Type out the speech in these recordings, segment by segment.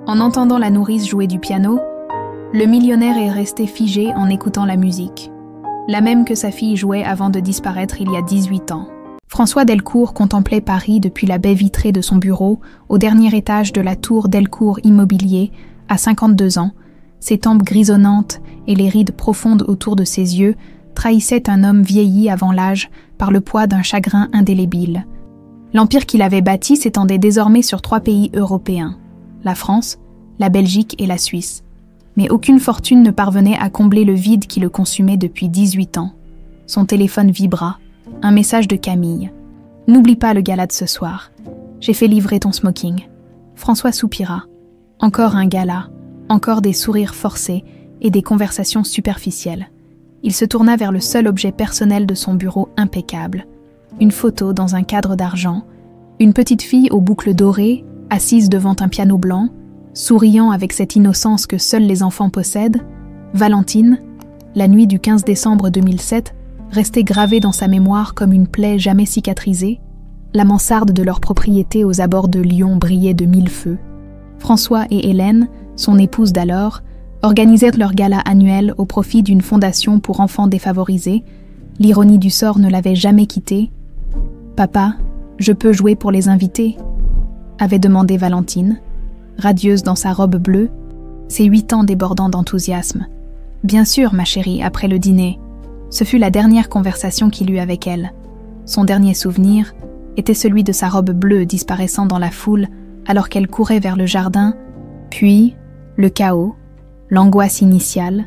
En entendant la nourrice jouer du piano, le millionnaire est resté figé en écoutant la musique, la même que sa fille jouait avant de disparaître il y a 18 ans. François Delcourt contemplait Paris depuis la baie vitrée de son bureau au dernier étage de la tour Delcourt Immobilier, à 52 ans. Ses tempes grisonnantes et les rides profondes autour de ses yeux trahissaient un homme vieilli avant l'âge par le poids d'un chagrin indélébile. L'empire qu'il avait bâti s'étendait désormais sur 3 pays européens, la France, la Belgique et la Suisse. Mais aucune fortune ne parvenait à combler le vide qui le consumait depuis 18 ans. Son téléphone vibra. Un message de Camille. « N'oublie pas le gala de ce soir. J'ai fait livrer ton smoking. » François soupira. Encore un gala, encore des sourires forcés et des conversations superficielles. Il se tourna vers le seul objet personnel de son bureau impeccable. Une photo dans un cadre d'argent, une petite fille aux boucles dorées, assise devant un piano blanc, souriant avec cette innocence que seuls les enfants possèdent, Valentine, la nuit du 15 décembre 2007, restait gravée dans sa mémoire comme une plaie jamais cicatrisée. La mansarde de leur propriété aux abords de Lyon brillait de 1000 feux. François et Hélène, son épouse d'alors, organisèrent leur gala annuel au profit d'une fondation pour enfants défavorisés. L'ironie du sort ne l'avait jamais quitté. « Papa, je peux jouer pour les invités ?» avait demandé Valentine, radieuse dans sa robe bleue, ses 8 ans débordant d'enthousiasme. « Bien sûr, ma chérie, après le dîner. » Ce fut la dernière conversation qu'il eut avec elle. Son dernier souvenir était celui de sa robe bleue disparaissant dans la foule alors qu'elle courait vers le jardin, puis le chaos, l'angoisse initiale,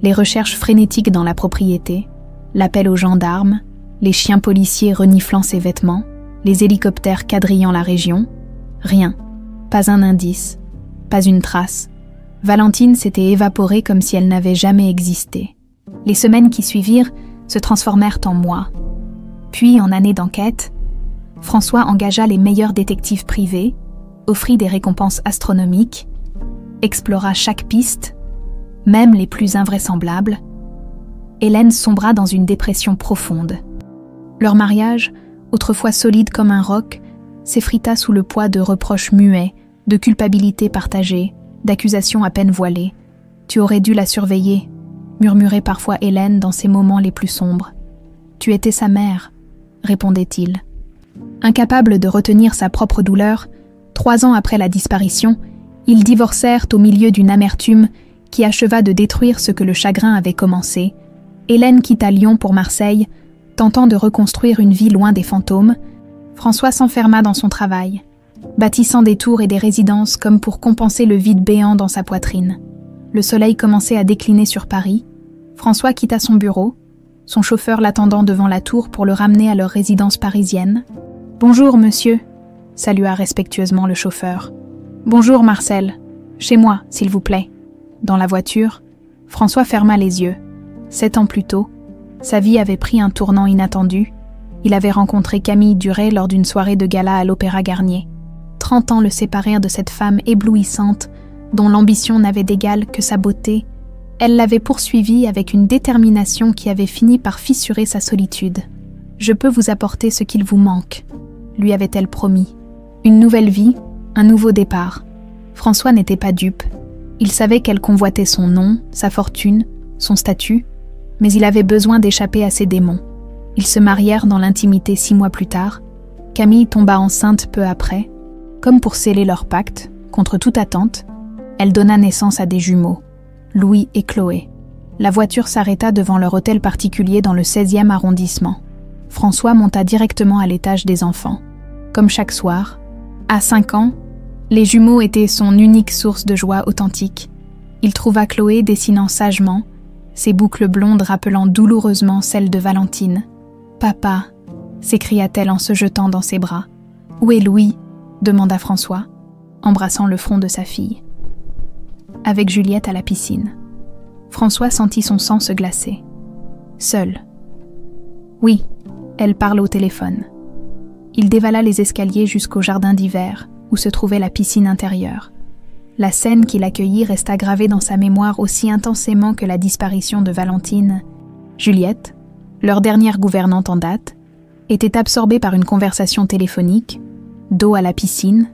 les recherches frénétiques dans la propriété, l'appel aux gendarmes, les chiens policiers reniflant ses vêtements, les hélicoptères quadrillant la région. Rien, pas un indice, pas une trace. Valentine s'était évaporée comme si elle n'avait jamais existé. Les semaines qui suivirent se transformèrent en mois. Puis, en années d'enquête, François engagea les meilleurs détectives privés, offrit des récompenses astronomiques, explora chaque piste, même les plus invraisemblables. Hélène sombra dans une dépression profonde. Leur mariage, autrefois solide comme un roc, s'effrita sous le poids de reproches muets, de culpabilités partagées, d'accusations à peine voilées. « Tu aurais dû la surveiller », murmurait parfois Hélène dans ses moments les plus sombres. « Tu étais sa mère », répondait-il. Incapable de retenir sa propre douleur, 3 ans après la disparition, ils divorcèrent au milieu d'une amertume qui acheva de détruire ce que le chagrin avait commencé. Hélène quitta Lyon pour Marseille, tentant de reconstruire une vie loin des fantômes. François s'enferma dans son travail, bâtissant des tours et des résidences comme pour compenser le vide béant dans sa poitrine. Le soleil commençait à décliner sur Paris. François quitta son bureau, son chauffeur l'attendant devant la tour pour le ramener à leur résidence parisienne. « Bonjour, monsieur », salua respectueusement le chauffeur. « Bonjour, Marcel. Chez moi, s'il vous plaît. » Dans la voiture, François ferma les yeux. 7 ans plus tôt, sa vie avait pris un tournant inattendu. Il avait rencontré Camille Duret lors d'une soirée de gala à l'Opéra Garnier. 30 ans le séparèrent de cette femme éblouissante, dont l'ambition n'avait d'égal que sa beauté. Elle l'avait poursuivi avec une détermination qui avait fini par fissurer sa solitude. « Je peux vous apporter ce qu'il vous manque », lui avait-elle promis. Une nouvelle vie, un nouveau départ. François n'était pas dupe. Il savait qu'elle convoitait son nom, sa fortune, son statut, mais il avait besoin d'échapper à ses démons. Ils se marièrent dans l'intimité 6 mois plus tard. Camille tomba enceinte peu après. Comme pour sceller leur pacte, contre toute attente, elle donna naissance à des jumeaux, Louis et Chloé. La voiture s'arrêta devant leur hôtel particulier dans le 16e arrondissement. François monta directement à l'étage des enfants. Comme chaque soir, à 5 ans, les jumeaux étaient son unique source de joie authentique. Il trouva Chloé dessinant sagement, ses boucles blondes rappelant douloureusement celles de Valentine. « Papa !» s'écria-t-elle en se jetant dans ses bras. « Où est Louis ?» demanda François, embrassant le front de sa fille. Avec Juliette à la piscine. François sentit son sang se glacer. Seul. Oui, elle parle au téléphone. Il dévala les escaliers jusqu'au jardin d'hiver, où se trouvait la piscine intérieure. La scène qui l'accueillit resta gravée dans sa mémoire aussi intensément que la disparition de Valentine. Juliette, leur dernière gouvernante en date, était absorbée par une conversation téléphonique, dos à la piscine,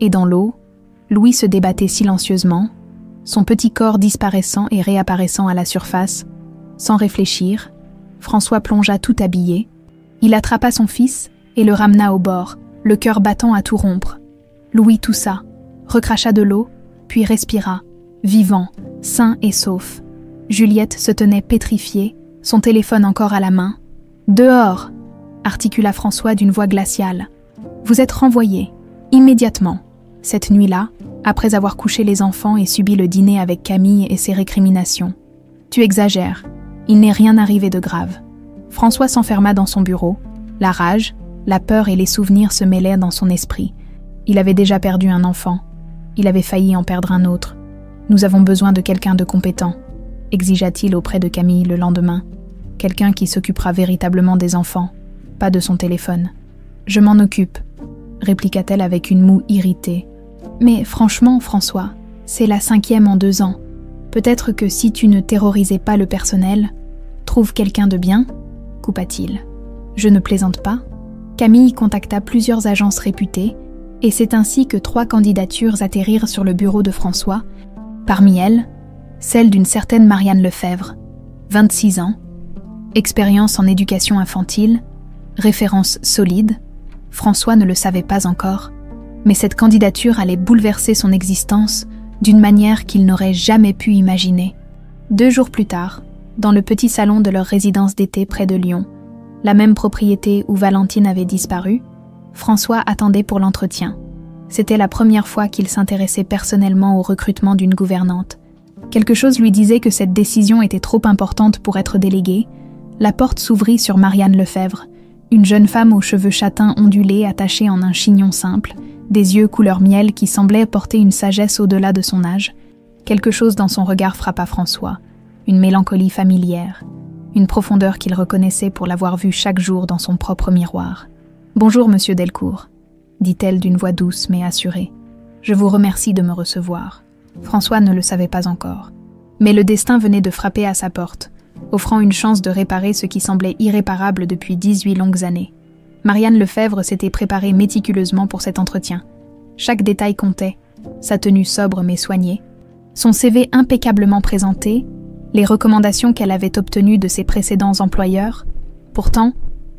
et dans l'eau, Louis se débattait silencieusement, son petit corps disparaissant et réapparaissant à la surface. Sans réfléchir, François plongea tout habillé. Il attrapa son fils et le ramena au bord, le cœur battant à tout rompre. Louis toussa, recracha de l'eau, puis respira, vivant, sain et sauf. Juliette se tenait pétrifiée, son téléphone encore à la main. « Dehors !» articula François d'une voix glaciale. « Vous êtes renvoyé, immédiatement. » Cette nuit-là, après avoir couché les enfants et subi le dîner avec Camille et ses récriminations. « Tu exagères, il n'est rien arrivé de grave. » François s'enferma dans son bureau. La rage, la peur et les souvenirs se mêlèrent dans son esprit. Il avait déjà perdu un enfant. Il avait failli en perdre un autre. « Nous avons besoin de quelqu'un de compétent », exigea-t-il auprès de Camille le lendemain. « Quelqu'un qui s'occupera véritablement des enfants, pas de son téléphone. »« Je m'en occupe », répliqua-t-elle avec une moue irritée. « Mais franchement, François, c'est la 5e en 2 ans. Peut-être que si tu ne terrorisais pas le personnel, trouve quelqu'un de bien ?» coupa-t-il. « Je ne plaisante pas. » Camille contacta plusieurs agences réputées, et c'est ainsi que 3 candidatures atterrirent sur le bureau de François. Parmi elles, celle d'une certaine Marianne Lefebvre, 26 ans, expérience en éducation infantile, référence solide. François ne le savait pas encore, mais cette candidature allait bouleverser son existence d'une manière qu'il n'aurait jamais pu imaginer. 2 jours plus tard, dans le petit salon de leur résidence d'été près de Lyon, la même propriété où Valentine avait disparu, François attendait pour l'entretien. C'était la première fois qu'il s'intéressait personnellement au recrutement d'une gouvernante. Quelque chose lui disait que cette décision était trop importante pour être déléguée. La porte s'ouvrit sur Marianne Lefebvre, une jeune femme aux cheveux châtains ondulés attachés en un chignon simple, des yeux couleur miel qui semblaient porter une sagesse au-delà de son âge. Quelque chose dans son regard frappa François, une mélancolie familière, une profondeur qu'il reconnaissait pour l'avoir vue chaque jour dans son propre miroir. « Bonjour, monsieur Delcourt », dit-elle d'une voix douce mais assurée. « Je vous remercie de me recevoir. » François ne le savait pas encore. Mais le destin venait de frapper à sa porte, offrant une chance de réparer ce qui semblait irréparable depuis 18 longues années. Marianne Lefebvre s'était préparée méticuleusement pour cet entretien. Chaque détail comptait, sa tenue sobre mais soignée, son CV impeccablement présenté, les recommandations qu'elle avait obtenues de ses précédents employeurs. Pourtant,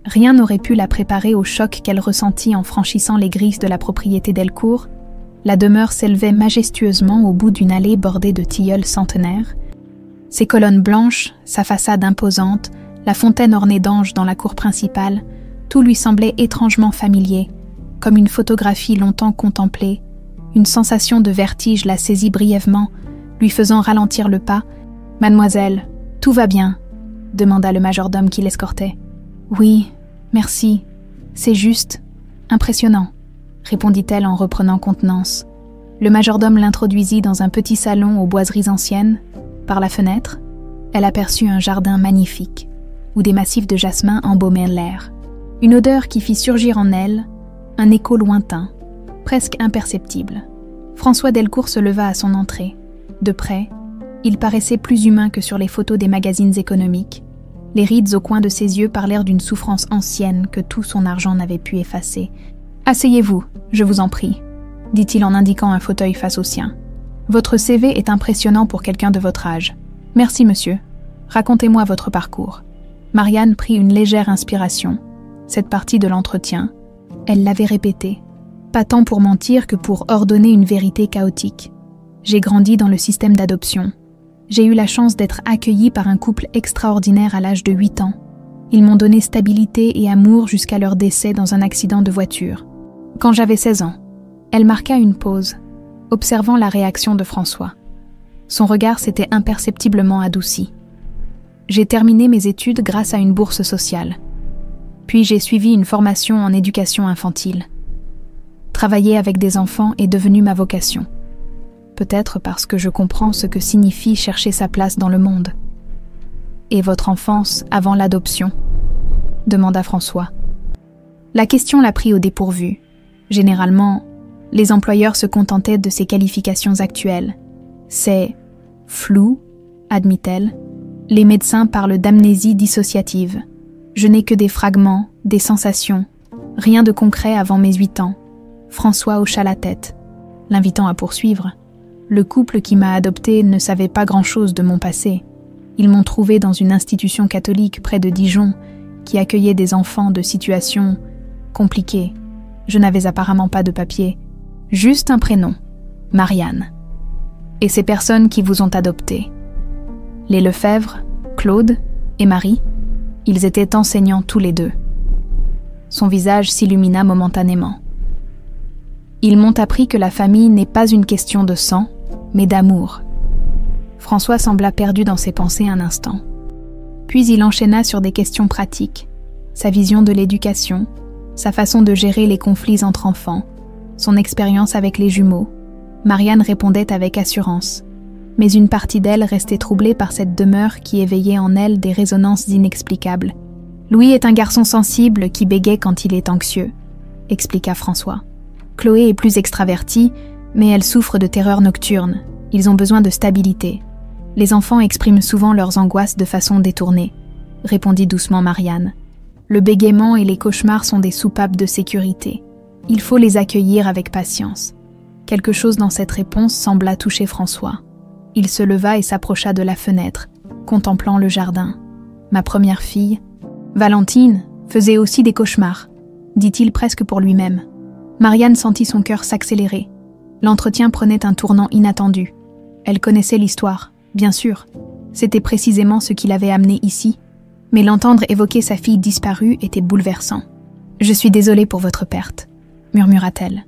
rien n'aurait pu la préparer au choc qu'elle ressentit en franchissant les grilles de la propriété Delcourt. La demeure s'élevait majestueusement au bout d'une allée bordée de tilleuls centenaires. Ses colonnes blanches, sa façade imposante, la fontaine ornée d'anges dans la cour principale, tout lui semblait étrangement familier, comme une photographie longtemps contemplée. Une sensation de vertige la saisit brièvement, lui faisant ralentir le pas. « Mademoiselle, tout va bien ?» demanda le majordome qui l'escortait. « Oui, merci, c'est juste, impressionnant », répondit-elle en reprenant contenance. Le majordome l'introduisit dans un petit salon aux boiseries anciennes. Par la fenêtre, elle aperçut un jardin magnifique, où des massifs de jasmin embaumaient l'air. Une odeur qui fit surgir en elle un écho lointain, presque imperceptible. François Delcourt se leva à son entrée. De près, il paraissait plus humain que sur les photos des magazines économiques. Les rides au coin de ses yeux parlèrent d'une souffrance ancienne que tout son argent n'avait pu effacer. « Asseyez-vous, je vous en prie », dit-il en indiquant un fauteuil face au sien. « Votre CV est impressionnant pour quelqu'un de votre âge. Merci, monsieur. Racontez-moi votre parcours. » Marianne prit une légère inspiration. Cette partie de l'entretien, elle l'avait répétée, pas tant pour mentir que pour ordonner une vérité chaotique. J'ai grandi dans le système d'adoption. J'ai eu la chance d'être accueillie par un couple extraordinaire à l'âge de 8 ans. Ils m'ont donné stabilité et amour jusqu'à leur décès dans un accident de voiture. Quand j'avais 16 ans, elle marqua une pause, observant la réaction de François. Son regard s'était imperceptiblement adouci. J'ai terminé mes études grâce à une bourse sociale. Puis j'ai suivi une formation en éducation infantile. Travailler avec des enfants est devenu ma vocation. Peut-être parce que je comprends ce que signifie chercher sa place dans le monde. « Et votre enfance avant l'adoption ?» demanda François. La question la prit au dépourvu. Généralement, les employeurs se contentaient de ses qualifications actuelles. C'est « flou », admit-elle. Les médecins parlent d'amnésie dissociative. Je n'ai que des fragments, des sensations. Rien de concret avant mes 8 ans. François hocha la tête. l'invitant à poursuivre. Le couple qui m'a adoptée ne savait pas grand-chose de mon passé. Ils m'ont trouvée dans une institution catholique près de Dijon qui accueillait des enfants de situations compliquées. Je n'avais apparemment pas de papier, juste un prénom, Marianne. Et ces personnes qui vous ont adoptée, les Lefebvre, Claude et Marie, ils étaient enseignants tous les deux. Son visage s'illumina momentanément. Ils m'ont appris que la famille n'est pas une question de sang, mais d'amour. François sembla perdu dans ses pensées un instant. Puis il enchaîna sur des questions pratiques, sa vision de l'éducation, sa façon de gérer les conflits entre enfants, son expérience avec les jumeaux. Marianne répondait avec assurance, mais une partie d'elle restait troublée par cette demeure qui éveillait en elle des résonances inexplicables. « Louis est un garçon sensible qui bégaye quand il est anxieux », expliqua François. « Chloé est plus extravertie, mais elle souffre de terreurs nocturnes. Ils ont besoin de stabilité. Les enfants expriment souvent leurs angoisses de façon détournée, » répondit doucement Marianne. « Le bégaiement et les cauchemars sont des soupapes de sécurité. Il faut les accueillir avec patience. » Quelque chose dans cette réponse sembla toucher François. Il se leva et s'approcha de la fenêtre, contemplant le jardin. « Ma première fille, Valentine, faisait aussi des cauchemars, » dit-il presque pour lui-même. Marianne sentit son cœur s'accélérer. L'entretien prenait un tournant inattendu. Elle connaissait l'histoire, bien sûr. C'était précisément ce qui l'avait amenée ici. Mais l'entendre évoquer sa fille disparue était bouleversant. « Je suis désolée pour votre perte », murmura-t-elle.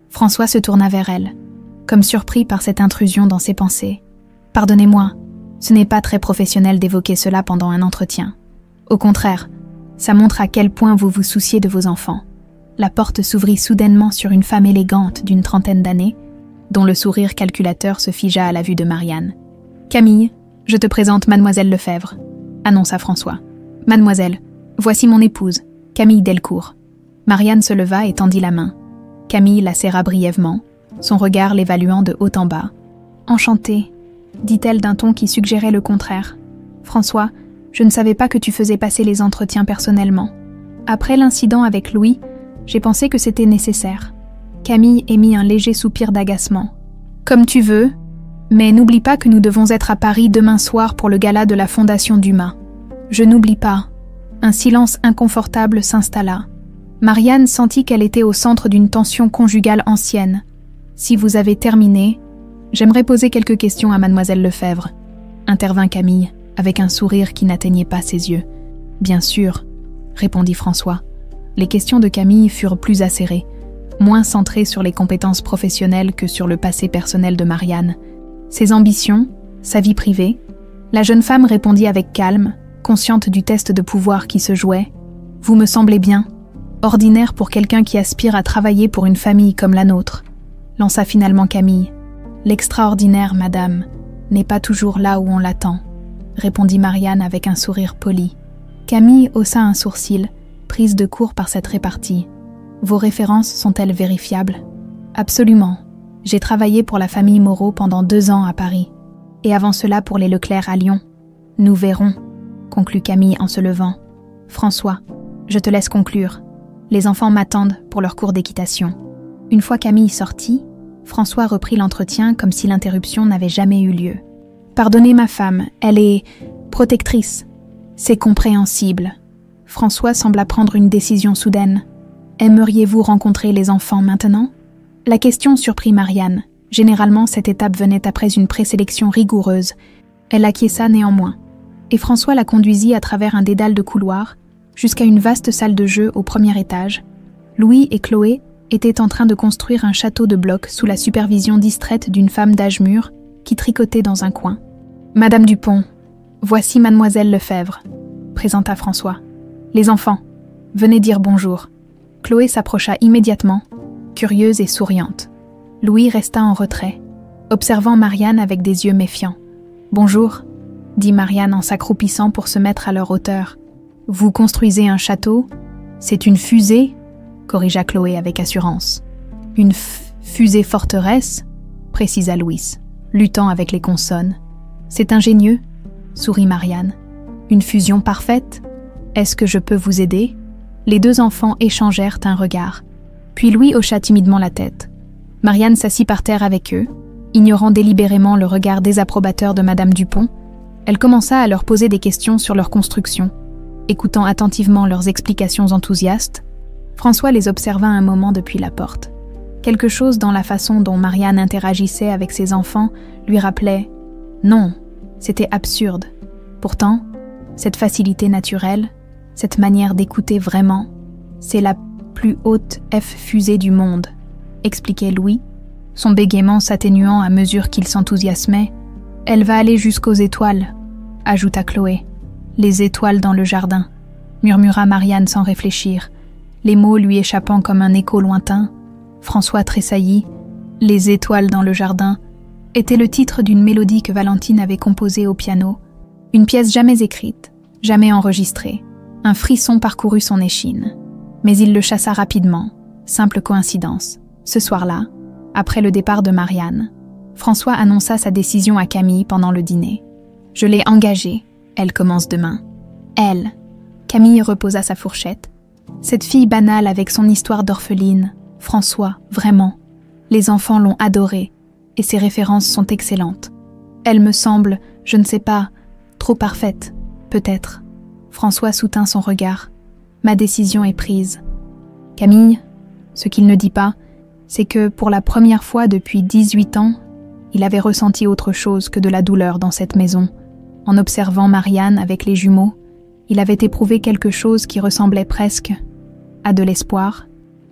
François se tourna vers elle, comme surpris par cette intrusion dans ses pensées. « Pardonnez-moi, ce n'est pas très professionnel d'évoquer cela pendant un entretien. Au contraire, ça montre à quel point vous vous souciez de vos enfants. » La porte s'ouvrit soudainement sur une femme élégante d'une trentaine d'années, dont le sourire calculateur se figea à la vue de Marianne. « Camille, je te présente Mademoiselle Lefebvre », annonça François. « Mademoiselle, voici mon épouse, Camille Delcourt. » Marianne se leva et tendit la main. Camille la serra brièvement, son regard l'évaluant de haut en bas. « Enchantée », dit-elle d'un ton qui suggérait le contraire. « François, je ne savais pas que tu faisais passer les entretiens personnellement. Après l'incident avec Louis, j'ai pensé que c'était nécessaire. » Camille émit un léger soupir d'agacement. « Comme tu veux, mais n'oublie pas que nous devons être à Paris demain soir pour le gala de la Fondation Dumas. » « Je n'oublie pas. » Un silence inconfortable s'installa. Marianne sentit qu'elle était au centre d'une tension conjugale ancienne. « Si vous avez terminé, j'aimerais poser quelques questions à Mademoiselle Lefebvre, » intervint Camille, avec un sourire qui n'atteignait pas ses yeux. « Bien sûr, » répondit François. Les questions de Camille furent plus acérées, moins centrées sur les compétences professionnelles que sur le passé personnel de Marianne. Ses ambitions, sa vie privée. La jeune femme répondit avec calme, consciente du test de pouvoir qui se jouait. « Vous me semblez bien, ordinaire pour quelqu'un qui aspire à travailler pour une famille comme la nôtre, » lança finalement Camille. « L'extraordinaire, madame, n'est pas toujours là où on l'attend, » répondit Marianne avec un sourire poli. Camille haussa un sourcil, prise de court par cette répartie. « Vos références sont-elles vérifiables ?»« Absolument. J'ai travaillé pour la famille Moreau pendant 2 ans à Paris, et avant cela pour les Leclerc à Lyon. Nous verrons, » conclut Camille en se levant. « François, je te laisse conclure. Les enfants m'attendent pour leur cours d'équitation. » Une fois Camille sortie, François reprit l'entretien comme si l'interruption n'avait jamais eu lieu. « Pardonnez ma femme, elle est protectrice. C'est compréhensible. » François sembla prendre une décision soudaine. « Aimeriez-vous rencontrer les enfants maintenant ?» La question surprit Marianne. Généralement, cette étape venait après une présélection rigoureuse. Elle acquiesça néanmoins. Et François la conduisit à travers un dédale de couloirs, jusqu'à une vaste salle de jeu au premier étage. Louis et Chloé étaient en train de construire un château de blocs sous la supervision distraite d'une femme d'âge mûr qui tricotait dans un coin. « Madame Dupont, voici Mademoiselle Lefebvre », présenta François. « Les enfants, venez dire bonjour. » Chloé s'approcha immédiatement, curieuse et souriante. Louis resta en retrait, observant Marianne avec des yeux méfiants. « Bonjour », dit Marianne en s'accroupissant pour se mettre à leur hauteur. « Vous construisez un château ? C'est une fusée ?» corrigea Chloé avec assurance. « Une fusée forteresse ?» précisa Louis, luttant avec les consonnes. « C'est ingénieux ?» sourit Marianne. « Une fusion parfaite ? Est-ce que je peux vous aider ?» Les 2 enfants échangèrent un regard. Puis Louis hocha timidement la tête. « Marianne s'assit par terre avec eux, ignorant délibérément le regard désapprobateur de Madame Dupont. Elle commença à leur poser des questions sur leur construction. Écoutant attentivement leurs explications enthousiastes, François les observa un moment depuis la porte. Quelque chose dans la façon dont Marianne interagissait avec ses enfants lui rappelait « Non, c'était absurde. Pourtant, cette facilité naturelle, cette manière d'écouter vraiment, c'est la plus haute fusée du monde », expliquait Louis, son bégaiement s'atténuant à mesure qu'il s'enthousiasmait. « Elle va aller jusqu'aux étoiles », ajouta Chloé. « Les étoiles dans le jardin », murmura Marianne sans réfléchir, les mots lui échappant comme un écho lointain. François tressaillit. « Les étoiles dans le jardin » était le titre d'une mélodie que Valentine avait composée au piano, une pièce jamais écrite, jamais enregistrée. Un frisson parcourut son échine. Mais il le chassa rapidement. Simple coïncidence. Ce soir-là, après le départ de Marianne, François annonça sa décision à Camille pendant le dîner. « Je l'ai engagée. Elle commence demain. » Elle. Camille reposa sa fourchette. Cette fille banale avec son histoire d'orpheline. François, vraiment. Les enfants l'ont adorée, et ses références sont excellentes. Elle me semble, je ne sais pas, trop parfaite, peut-être. François soutint son regard. Ma décision est prise. Camille, ce qu'il ne dit pas, c'est que pour la première fois depuis 18 ans, il avait ressenti autre chose que de la douleur dans cette maison. En observant Marianne avec les jumeaux, il avait éprouvé quelque chose qui ressemblait presque à de l'espoir.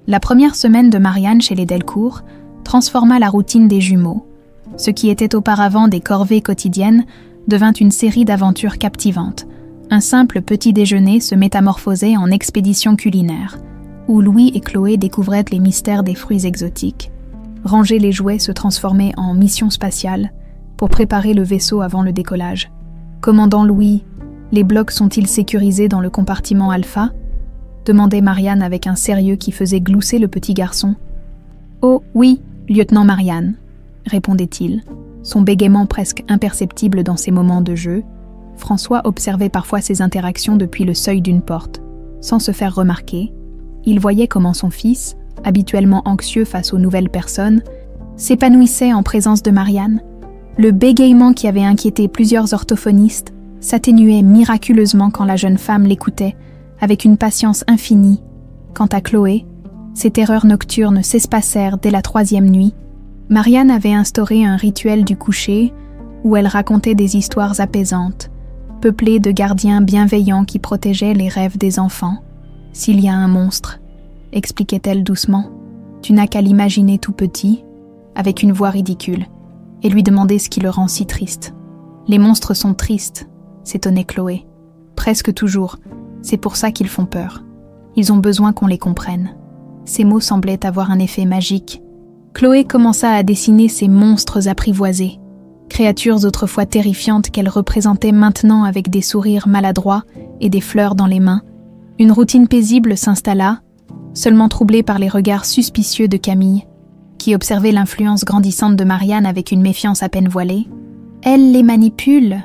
La première semaine de Marianne chez les Delcourt transforma la routine des jumeaux. Ce qui était auparavant des corvées quotidiennes devint une série d'aventures captivantes. Un simple petit déjeuner se métamorphosait en expédition culinaire, où Louis et Chloé découvraient les mystères des fruits exotiques. Ranger les jouets se transformait en mission spatiale pour préparer le vaisseau avant le décollage. Commandant Louis, les blocs sont-ils sécurisés dans le compartiment alpha ? Demandait Marianne avec un sérieux qui faisait glousser le petit garçon. Oh oui, lieutenant Marianne, répondait-il, son bégaiement presque imperceptible dans ses moments de jeu. François observait parfois ses interactions depuis le seuil d'une porte. Sans se faire remarquer, il voyait comment son fils, habituellement anxieux face aux nouvelles personnes, s'épanouissait en présence de Marianne. Le bégaiement qui avait inquiété plusieurs orthophonistes s'atténuait miraculeusement quand la jeune femme l'écoutait, avec une patience infinie. Quant à Chloé, ses terreurs nocturnes s'espacèrent dès la 3e nuit. Marianne avait instauré un rituel du coucher où elle racontait des histoires apaisantes, peuplées de gardiens bienveillants qui protégeaient les rêves des enfants. « S'il y a un monstre, expliquait-elle doucement, tu n'as qu'à l'imaginer tout petit, avec une voix ridicule, et lui demander ce qui le rend si triste. Les monstres sont tristes, s'étonnait Chloé. Presque toujours, c'est pour ça qu'ils font peur. Ils ont besoin qu'on les comprenne. Ces mots semblaient avoir un effet magique. Chloé commença à dessiner ces monstres apprivoisés, créatures autrefois terrifiantes qu'elle représentait maintenant avec des sourires maladroits et des fleurs dans les mains. Une routine paisible s'installa, seulement troublée par les regards suspicieux de Camille, qui observait l'influence grandissante de Marianne avec une méfiance à peine voilée. « Elle les manipule »,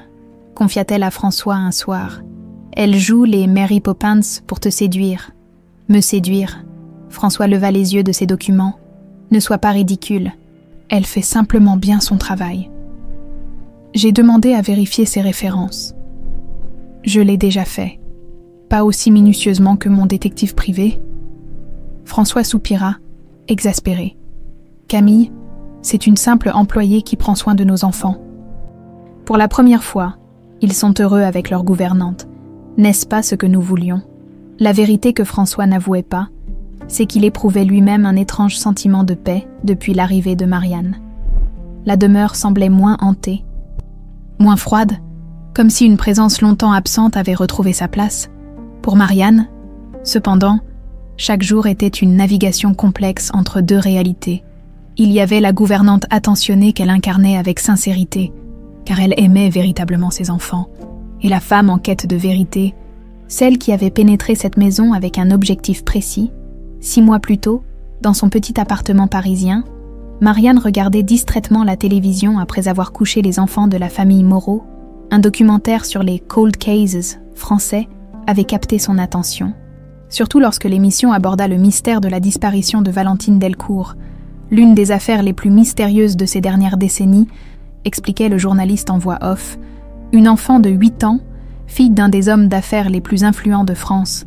confia-t-elle à François un soir. « Elle joue les Mary Poppins pour te séduire. »« Me séduire », François leva les yeux de ses documents. « Ne sois pas ridicule. Elle fait simplement bien son travail. » J'ai demandé à vérifier ses références. Je l'ai déjà fait. Pas aussi minutieusement que mon détective privé. François soupira, exaspéré. Camille, c'est une simple employée qui prend soin de nos enfants. Pour la première fois, ils sont heureux avec leur gouvernante. N'est-ce pas ce que nous voulions? La vérité que François n'avouait pas, c'est qu'il éprouvait lui-même un étrange sentiment de paix depuis l'arrivée de Marianne. La demeure semblait moins hantée, moins froide, comme si une présence longtemps absente avait retrouvé sa place. Pour Marianne, cependant, chaque jour était une navigation complexe entre deux réalités. Il y avait la gouvernante attentionnée qu'elle incarnait avec sincérité, car elle aimait véritablement ses enfants, et la femme en quête de vérité, celle qui avait pénétré cette maison avec un objectif précis. 6 mois plus tôt, dans son petit appartement parisien, Marianne regardait distraitement la télévision après avoir couché les enfants de la famille Moreau. Un documentaire sur les cold cases français avait capté son attention. Surtout lorsque l'émission aborda le mystère de la disparition de Valentine Delcourt, l'une des affaires les plus mystérieuses de ces dernières décennies, expliquait le journaliste en voix off, une enfant de 8 ans, fille d'un des hommes d'affaires les plus influents de France,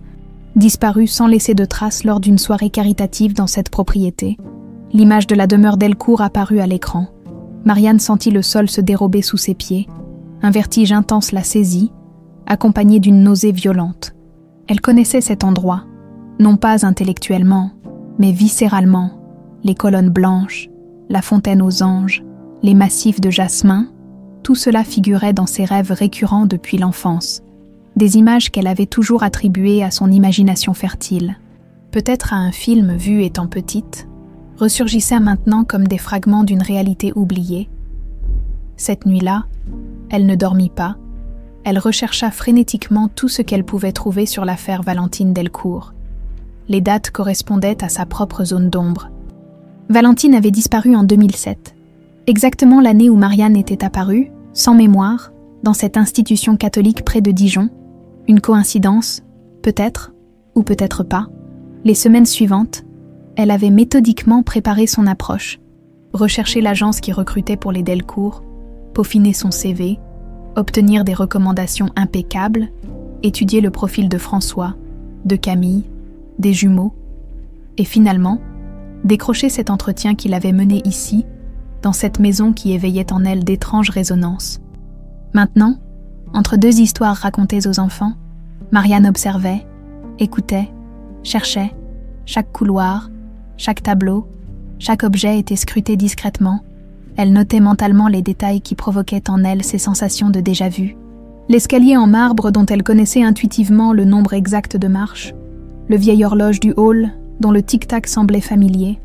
disparue sans laisser de traces lors d'une soirée caritative dans cette propriété. L'image de la demeure Delcourt apparut à l'écran. Marianne sentit le sol se dérober sous ses pieds. Un vertige intense la saisit, accompagné d'une nausée violente. Elle connaissait cet endroit, non pas intellectuellement, mais viscéralement. Les colonnes blanches, la fontaine aux anges, les massifs de jasmin, tout cela figurait dans ses rêves récurrents depuis l'enfance. Des images qu'elle avait toujours attribuées à son imagination fertile. Peut-être à un film vu étant petite, ressurgissaient maintenant comme des fragments d'une réalité oubliée. Cette nuit-là, elle ne dormit pas. Elle rechercha frénétiquement tout ce qu'elle pouvait trouver sur l'affaire Valentine Delcourt. Les dates correspondaient à sa propre zone d'ombre. Valentine avait disparu en 2007, exactement l'année où Marianne était apparue, sans mémoire, dans cette institution catholique près de Dijon. Une coïncidence, peut-être, ou peut-être pas. Les semaines suivantes, elle avait méthodiquement préparé son approche, recherché l'agence qui recrutait pour les Delcourt, peaufiner son CV, obtenir des recommandations impeccables, étudier le profil de François, de Camille, des jumeaux, et finalement, décrocher cet entretien qu'il avait mené ici, dans cette maison qui éveillait en elle d'étranges résonances. Maintenant, entre deux histoires racontées aux enfants, Marianne observait, écoutait, cherchait, chaque couloir, chaque tableau, chaque objet était scruté discrètement. Elle notait mentalement les détails qui provoquaient en elle ces sensations de déjà-vu. L'escalier en marbre dont elle connaissait intuitivement le nombre exact de marches, le vieil horloge du hall dont le tic-tac semblait familier,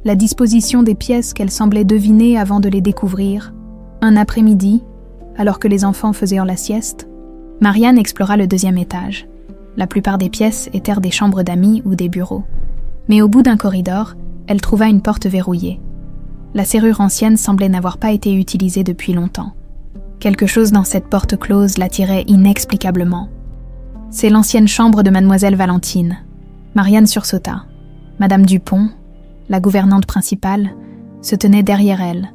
la disposition des pièces qu'elle semblait deviner avant de les découvrir. Un après-midi, alors que les enfants faisaient la sieste, Marianne explora le 2e étage. La plupart des pièces étaient des chambres d'amis ou des bureaux. Mais au bout d'un corridor, elle trouva une porte verrouillée. La serrure ancienne semblait n'avoir pas été utilisée depuis longtemps. Quelque chose dans cette porte close l'attirait inexplicablement. C'est l'ancienne chambre de Mademoiselle Valentine. Marianne sursauta. Madame Dupont, la gouvernante principale, se tenait derrière elle,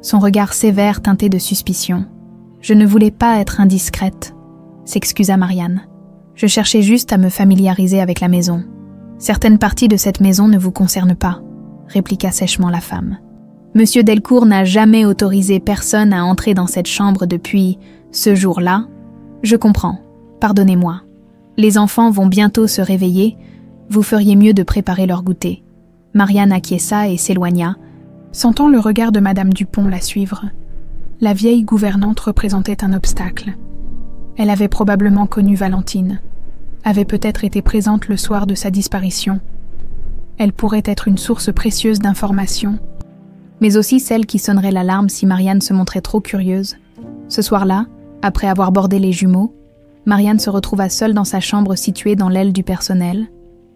son regard sévère teinté de suspicion. « Je ne voulais pas être indiscrète », s'excusa Marianne. « Je cherchais juste à me familiariser avec la maison. Certaines parties de cette maison ne vous concernent pas », répliqua sèchement la femme. « Monsieur Delcourt n'a jamais autorisé personne à entrer dans cette chambre depuis ce jour-là. Je comprends. Pardonnez-moi. Les enfants vont bientôt se réveiller. Vous feriez mieux de préparer leur goûter. » Marianne acquiesça et s'éloigna, sentant le regard de Madame Dupont la suivre. La vieille gouvernante représentait un obstacle. Elle avait probablement connu Valentine, avait peut-être été présente le soir de sa disparition. Elle pourrait être une source précieuse d'informations, mais aussi celle qui sonnerait l'alarme si Marianne se montrait trop curieuse. Ce soir-là, après avoir bordé les jumeaux, Marianne se retrouva seule dans sa chambre située dans l'aile du personnel.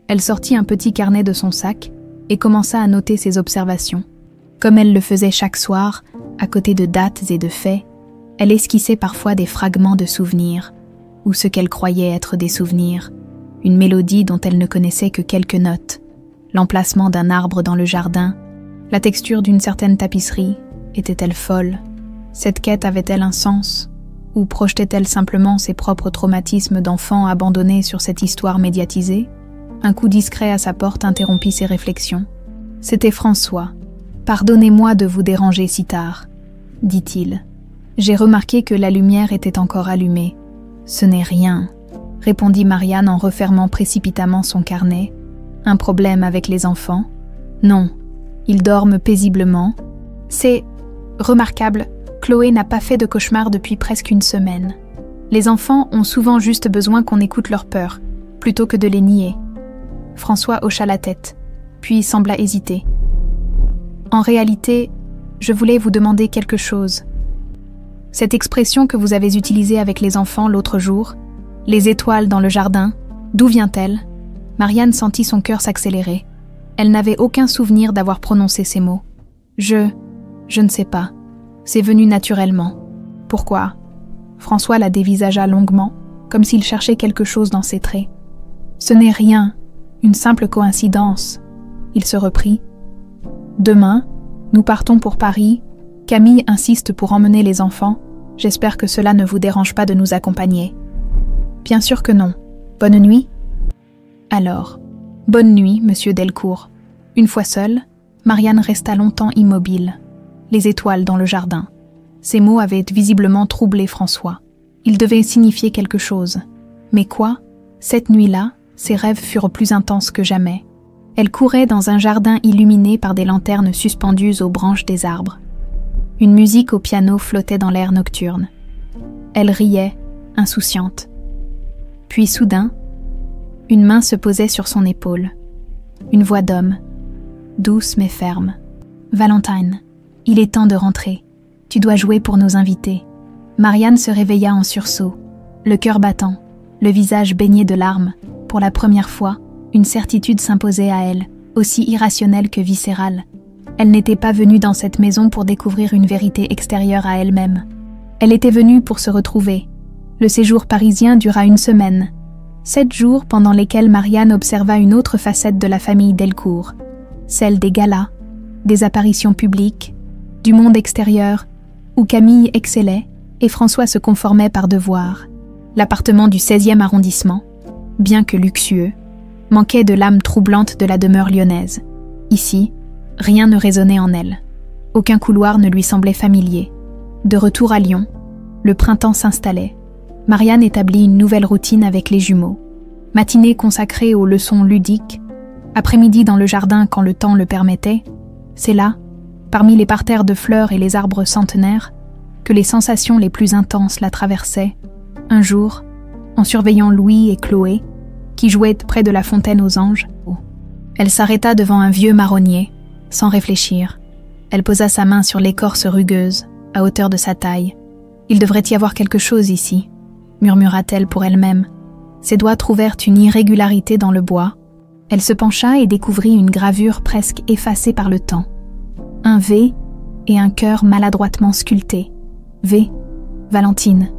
Elle sortit un petit carnet de son sac et commença à noter ses observations. Comme elle le faisait chaque soir, à côté de dates et de faits, elle esquissait parfois des fragments de souvenirs, ou ce qu'elle croyait être des souvenirs, une mélodie dont elle ne connaissait que quelques notes, l'emplacement d'un arbre dans le jardin, la texture d'une certaine tapisserie, était-elle folle? Cette quête avait-elle un sens? Ou projetait-elle simplement ses propres traumatismes d'enfant abandonnés sur cette histoire médiatisée? Un coup discret à sa porte interrompit ses réflexions. C'était François. « Pardonnez-moi de vous déranger si tard, » dit-il. « J'ai remarqué que la lumière était encore allumée. »« Ce n'est rien, » répondit Marianne en refermant précipitamment son carnet. « Un problème avec les enfants ? » ?»« Non, ils dorment paisiblement. »« C'est remarquable, Chloé n'a pas fait de cauchemar depuis presque une semaine. Les enfants ont souvent juste besoin qu'on écoute leurs peurs, plutôt que de les nier. » François hocha la tête, puis sembla hésiter. « En réalité, je voulais vous demander quelque chose. Cette expression que vous avez utilisée avec les enfants l'autre jour, les étoiles dans le jardin, d'où vient-elle » Marianne sentit son cœur s'accélérer. Elle n'avait aucun souvenir d'avoir prononcé ces mots. « Je ne sais pas. C'est venu naturellement. » « Pourquoi » François la dévisagea longuement, comme s'il cherchait quelque chose dans ses traits. « Ce n'est rien, une simple coïncidence. » Il se reprit. « Demain, nous partons pour Paris. Camille insiste pour emmener les enfants. J'espère que cela ne vous dérange pas de nous accompagner. Bien sûr que non. Bonne nuit. Alors, bonne nuit, monsieur Delcourt. Une fois seule, Marianne resta longtemps immobile, les étoiles dans le jardin. Ces mots avaient visiblement troublé François. Ils devaient signifier quelque chose. Mais quoi? Cette nuit-là, ses rêves furent plus intenses que jamais. Elle courait dans un jardin illuminé par des lanternes suspendues aux branches des arbres. Une musique au piano flottait dans l'air nocturne. Elle riait, insouciante. Puis soudain, une main se posait sur son épaule. Une voix d'homme, douce mais ferme. « Valentine, il est temps de rentrer. Tu dois jouer pour nos invités. » Marianne se réveilla en sursaut, le cœur battant, le visage baigné de larmes. Pour la première fois, une certitude s'imposait à elle, aussi irrationnelle que viscérale. Elle n'était pas venue dans cette maison pour découvrir une vérité extérieure à elle-même. Elle était venue pour se retrouver. Le séjour parisien dura 1 semaine. 7 jours pendant lesquels Marianne observa une autre facette de la famille Delcourt, celle des galas, des apparitions publiques, du monde extérieur, où Camille excellait et François se conformait par devoir. L'appartement du 16e arrondissement, bien que luxueux, manquait de l'âme troublante de la demeure lyonnaise. Ici, rien ne résonnait en elle. Aucun couloir ne lui semblait familier. De retour à Lyon, le printemps s'installait. Marianne établit une nouvelle routine avec les jumeaux. Matinée consacrée aux leçons ludiques, après-midi dans le jardin quand le temps le permettait, c'est là, parmi les parterres de fleurs et les arbres centenaires, que les sensations les plus intenses la traversaient. Un jour, en surveillant Louis et Chloé, qui jouaient près de la fontaine aux anges, elle s'arrêta devant un vieux marronnier, sans réfléchir. Elle posa sa main sur l'écorce rugueuse, à hauteur de sa taille. « Il devrait y avoir quelque chose ici », murmura-t-elle pour elle-même. Ses doigts trouvèrent une irrégularité dans le bois. Elle se pencha et découvrit une gravure presque effacée par le temps. Un V et un cœur maladroitement sculpté. « V, Valentine »,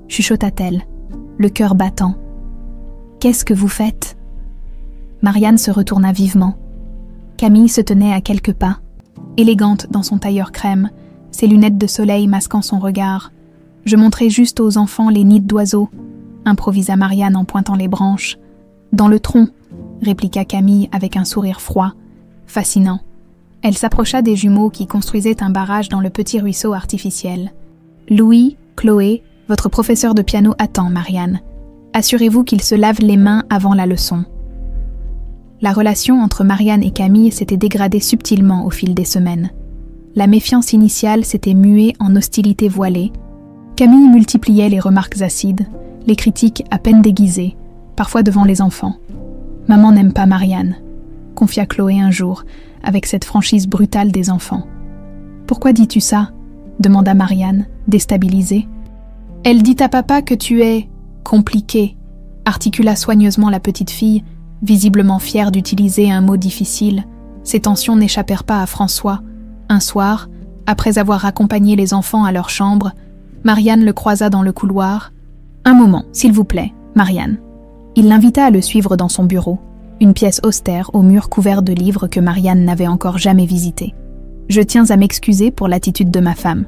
chuchota-t-elle, le cœur battant. « Qu'est-ce que vous faites ?» Marianne se retourna vivement. Camille se tenait à quelques pas, élégante dans son tailleur crème, ses lunettes de soleil masquant son regard. « Je montrais juste aux enfants les nids d'oiseaux », improvisa Marianne en pointant les branches. « Dans le tronc », répliqua Camille avec un sourire froid. Fascinant. Elle s'approcha des jumeaux qui construisaient un barrage dans le petit ruisseau artificiel. « Louis, Chloé, votre professeur de piano attend, Marianne. Assurez-vous qu'il se lave les mains avant la leçon. » La relation entre Marianne et Camille s'était dégradée subtilement au fil des semaines. La méfiance initiale s'était muée en hostilité voilée. Camille multipliait les remarques acides, les critiques à peine déguisées, parfois devant les enfants. « Maman n'aime pas Marianne », confia Chloé un jour, avec cette franchise brutale des enfants. « Pourquoi dis-tu ça ?» demanda Marianne, déstabilisée. « Elle dit à papa que tu es compliqué », articula soigneusement la petite fille, visiblement fière d'utiliser un mot difficile. Ces tensions n'échappèrent pas à François. Un soir, après avoir accompagné les enfants à leur chambre, Marianne le croisa dans le couloir. « Un moment, s'il vous plaît, Marianne. » Il l'invita à le suivre dans son bureau, une pièce austère aux murs couverts de livres que Marianne n'avait encore jamais visités. « Je tiens à m'excuser pour l'attitude de ma femme, »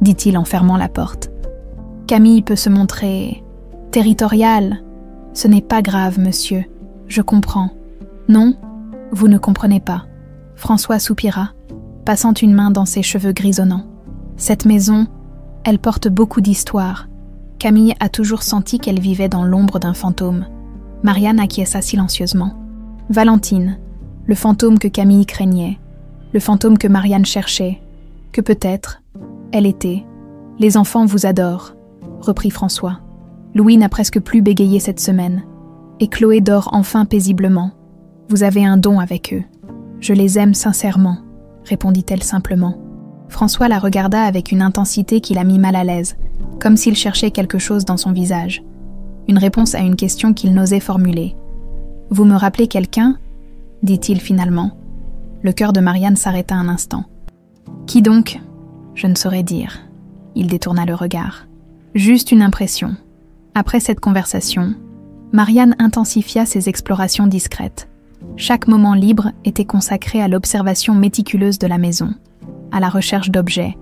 dit-il en fermant la porte. « Camille peut se montrer territoriale. Ce n'est pas grave, monsieur. Je comprends. » « Non, vous ne comprenez pas. » François soupira, passant une main dans ses cheveux grisonnants. « Cette maison, elle porte beaucoup d'histoire. » Camille a toujours senti qu'elle vivait dans l'ombre d'un fantôme. Marianne acquiesça silencieusement. Valentine, le fantôme que Camille craignait, le fantôme que Marianne cherchait, que peut-être, elle était. « Les enfants vous adorent, » reprit François. Louis n'a presque plus bégayé cette semaine. Et Chloé dort enfin paisiblement. Vous avez un don avec eux. Je les aime sincèrement, répondit-elle simplement. François la regarda avec une intensité qui la mit mal à l'aise, comme s'il cherchait quelque chose dans son visage. Une réponse à une question qu'il n'osait formuler. « Vous me rappelez quelqu'un ?» dit-il finalement. Le cœur de Marianne s'arrêta un instant. « Qui donc ?» Je ne saurais dire. Il détourna le regard. Juste une impression. Après cette conversation, Marianne intensifia ses explorations discrètes. Chaque moment libre était consacré à l'observation méticuleuse de la maison, à la recherche d'objets,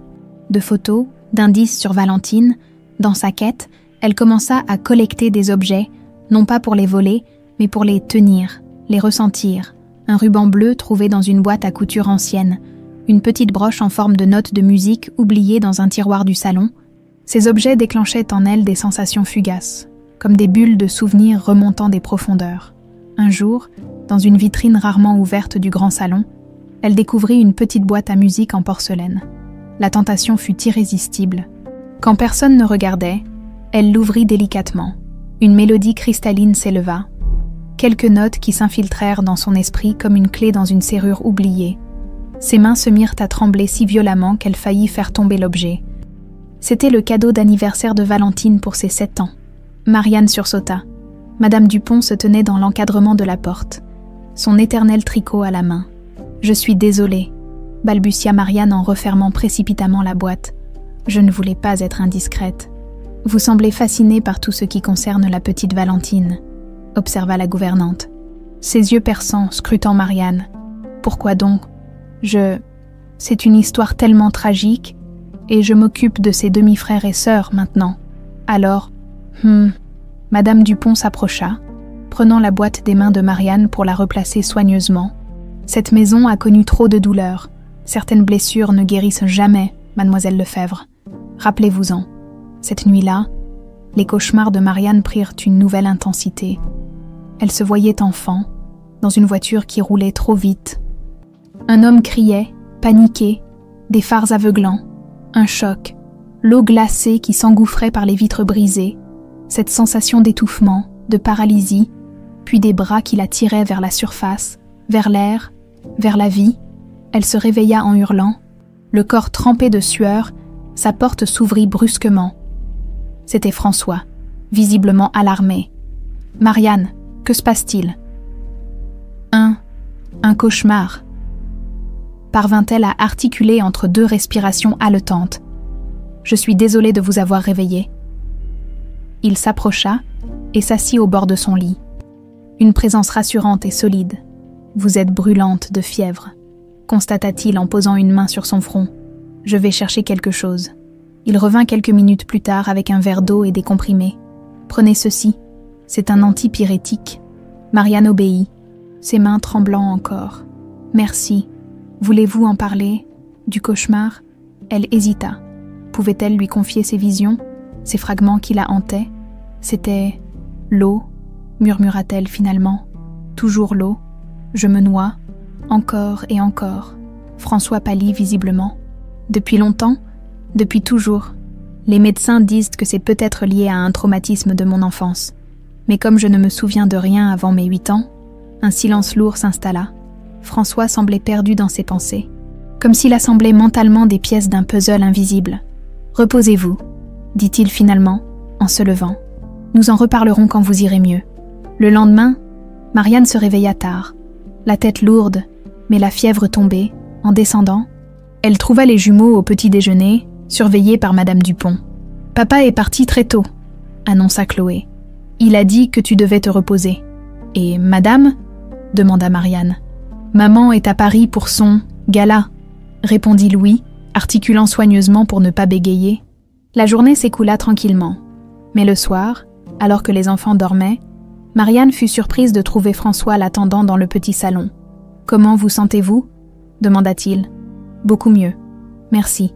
de photos, d'indices sur Valentine. Dans sa quête, elle commença à collecter des objets, non pas pour les voler, mais pour les tenir, les ressentir. Un ruban bleu trouvé dans une boîte à couture ancienne, une petite broche en forme de note de musique oubliée dans un tiroir du salon. Ces objets déclenchaient en elle des sensations fugaces, comme des bulles de souvenirs remontant des profondeurs. Un jour, dans une vitrine rarement ouverte du grand salon, elle découvrit une petite boîte à musique en porcelaine. La tentation fut irrésistible. Quand personne ne regardait, elle l'ouvrit délicatement. Une mélodie cristalline s'éleva. Quelques notes qui s'infiltrèrent dans son esprit comme une clé dans une serrure oubliée. Ses mains se mirent à trembler si violemment qu'elle faillit faire tomber l'objet. C'était le cadeau d'anniversaire de Valentine pour ses 7 ans. Marianne sursauta. Madame Dupont se tenait dans l'encadrement de la porte, son éternel tricot à la main. « Je suis désolée », balbutia Marianne en refermant précipitamment la boîte. « Je ne voulais pas être indiscrète. »« Vous semblez fascinée par tout ce qui concerne la petite Valentine », observa la gouvernante. Ses yeux perçants scrutant Marianne. « Pourquoi donc ? C'est une histoire tellement tragique, et je m'occupe de ses demi-frères et sœurs maintenant. Alors, Madame Dupont s'approcha, prenant la boîte des mains de Marianne pour la replacer soigneusement. Cette maison a connu trop de douleurs. Certaines blessures ne guérissent jamais, mademoiselle Lefebvre. Rappelez-vous-en. Cette nuit-là, les cauchemars de Marianne prirent une nouvelle intensité. Elle se voyait enfant, dans une voiture qui roulait trop vite. Un homme criait, paniqué, des phares aveuglants, un choc, l'eau glacée qui s'engouffrait par les vitres brisées, cette sensation d'étouffement, de paralysie, puis des bras qui la tiraient vers la surface, vers l'air, vers la vie. Elle se réveilla en hurlant. Le corps trempé de sueur, sa porte s'ouvrit brusquement. C'était François, visiblement alarmé. « Marianne, que se passe-t-il » Un cauchemar. Parvint-elle à articuler entre 2 respirations haletantes. « Je suis désolée de vous avoir réveillée. » Il s'approcha et s'assit au bord de son lit. Une présence rassurante et solide. « Vous êtes brûlante de fièvre », constata-t-il en posant une main sur son front. « Je vais chercher quelque chose. » Il revint quelques minutes plus tard avec un verre d'eau et des comprimés. « Prenez ceci. C'est un antipyrétique. » Marianne obéit, ses mains tremblant encore. « Merci. Voulez-vous en parler ? Du cauchemar ?» Elle hésita. Pouvait-elle lui confier ses visions, ces fragments qui la hantaient ? C'était l'eau, murmura-t-elle finalement. Toujours l'eau. Je me noie. Encore et encore. François pâlit visiblement. Depuis longtemps ? Depuis toujours. Les médecins disent que c'est peut-être lié à un traumatisme de mon enfance. Mais comme je ne me souviens de rien avant mes 8 ans, un silence lourd s'installa. François semblait perdu dans ses pensées, comme s'il assemblait mentalement des pièces d'un puzzle invisible. « Reposez-vous », dit-il finalement, en se levant. « Nous en reparlerons quand vous irez mieux. » Le lendemain, Marianne se réveilla tard, la tête lourde, mais la fièvre tombée. En descendant, elle trouva les jumeaux au petit déjeuner, surveillés par Madame Dupont. « Papa est parti très tôt », annonça Chloé. « Il a dit que tu devais te reposer. »« Et Madame ?» demanda Marianne. « Maman est à Paris pour son gala », répondit Louis, articulant soigneusement pour ne pas bégayer. La journée s'écoula tranquillement. Mais le soir, alors que les enfants dormaient, Marianne fut surprise de trouver François l'attendant dans le petit salon. « Comment vous sentez-vous » demanda-t-il. « Beaucoup mieux. Merci. »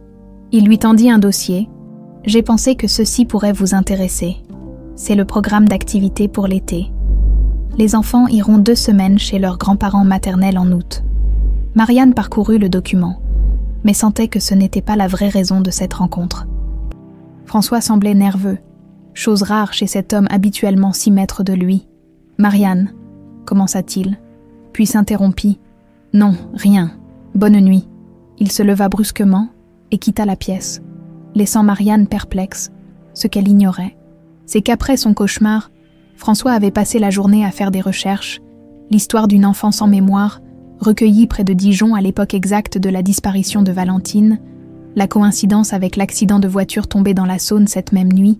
Il lui tendit un dossier. « J'ai pensé que ceci pourrait vous intéresser. C'est le programme d'activité pour l'été. Les enfants iront 2 semaines chez leurs grands-parents maternels en août. » Marianne parcourut le document, mais sentait que ce n'était pas la vraie raison de cette rencontre. François semblait nerveux, chose rare chez cet homme habituellement si maître de lui. « Marianne, » commença-t-il, puis s'interrompit. « Non, rien. Bonne nuit. » Il se leva brusquement et quitta la pièce, laissant Marianne perplexe, ce qu'elle ignorait. C'est qu'après son cauchemar, François avait passé la journée à faire des recherches, l'histoire d'une enfant sans mémoire, recueillie près de Dijon à l'époque exacte de la disparition de Valentine, la coïncidence avec l'accident de voiture tombé dans la Saône cette même nuit,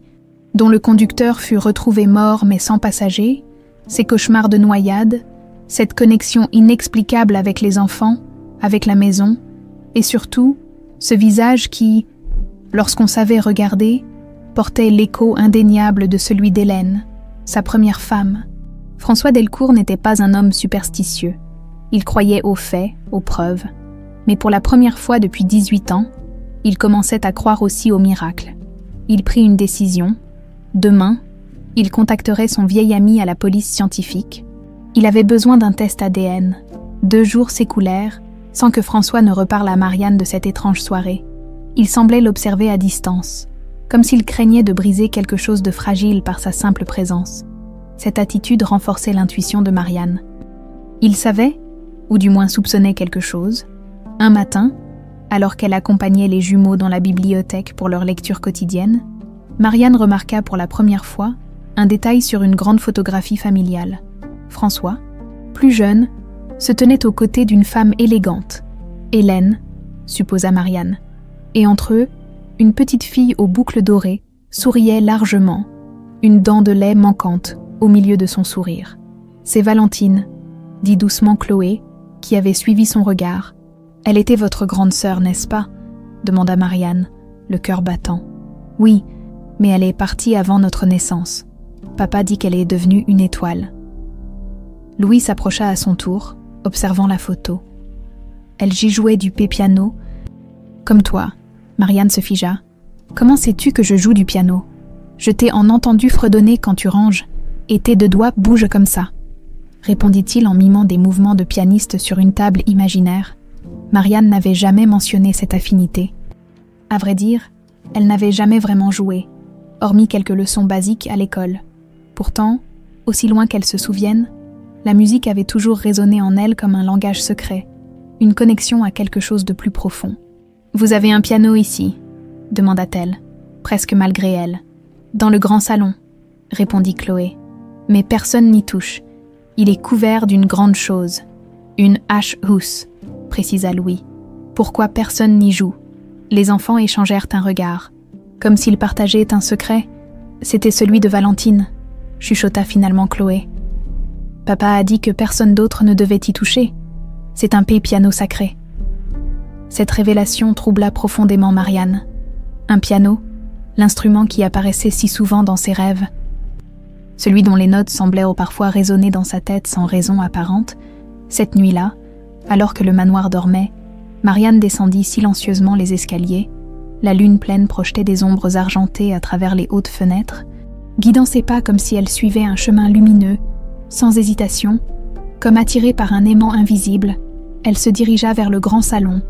dont le conducteur fut retrouvé mort mais sans passager, ses cauchemars de noyade, Cette connexion inexplicable avec les enfants, avec la maison, et surtout, ce visage qui, lorsqu'on savait regarder, portait l'écho indéniable de celui d'Hélène, sa première femme. François Delcourt n'était pas un homme superstitieux. Il croyait aux faits, aux preuves. Mais pour la première fois depuis 18 ans, il commençait à croire aussi aux miracles. Il prit une décision. Demain, il contacterait son vieil ami à la police scientifique. Il avait besoin d'un test ADN. 2 jours s'écoulèrent sans que François ne reparle à Marianne de cette étrange soirée. Il semblait l'observer à distance, comme s'il craignait de briser quelque chose de fragile par sa simple présence. Cette attitude renforçait l'intuition de Marianne. Il savait, ou du moins soupçonnait quelque chose. Un matin, alors qu'elle accompagnait les jumeaux dans la bibliothèque pour leur lecture quotidienne, Marianne remarqua pour la première fois un détail sur une grande photographie familiale. François, plus jeune, se tenait aux côtés d'une femme élégante, Hélène, supposa Marianne, et entre eux, une petite fille aux boucles dorées souriait largement, une dent de lait manquante au milieu de son sourire. « C'est Valentine », dit doucement Chloé, qui avait suivi son regard. « Elle était votre grande sœur, n'est-ce pas ?» demanda Marianne, le cœur battant. « Oui, mais elle est partie avant notre naissance. Papa dit qu'elle est devenue une étoile. » Louis s'approcha à son tour, observant la photo. « Elle y jouait du piano. »« Comme toi. » Marianne se figea. « Comment sais-tu que je joue du piano ? Je t'ai entendu fredonner quand tu ranges, et tes 2 doigts bougent comme ça. » répondit-il en mimant des mouvements de pianiste sur une table imaginaire. Marianne n'avait jamais mentionné cette affinité. À vrai dire, elle n'avait jamais vraiment joué, hormis quelques leçons basiques à l'école. Pourtant, aussi loin qu'elle se souvienne, la musique avait toujours résonné en elle comme un langage secret, une connexion à quelque chose de plus profond. « Vous avez un piano ici ?» demanda-t-elle, presque malgré elle. « Dans le grand salon » répondit Chloé. « Mais personne n'y touche. Il est couvert d'une grande chose. Une hache-housse » précisa Louis. « Pourquoi personne n'y joue ?» Les enfants échangèrent un regard. Comme s'ils partageaient un secret. C'était celui de Valentine, chuchota finalement Chloé. Papa a dit que personne d'autre ne devait y toucher. C'est un piano sacré. Cette révélation troubla profondément Marianne. Un piano, l'instrument qui apparaissait si souvent dans ses rêves. Celui dont les notes semblaient parfois résonner dans sa tête sans raison apparente. Cette nuit-là, alors que le manoir dormait, Marianne descendit silencieusement les escaliers. La lune pleine projetait des ombres argentées à travers les hautes fenêtres, guidant ses pas comme si elle suivait un chemin lumineux, sans hésitation, comme attirée par un aimant invisible. Elle se dirigea vers le grand salon.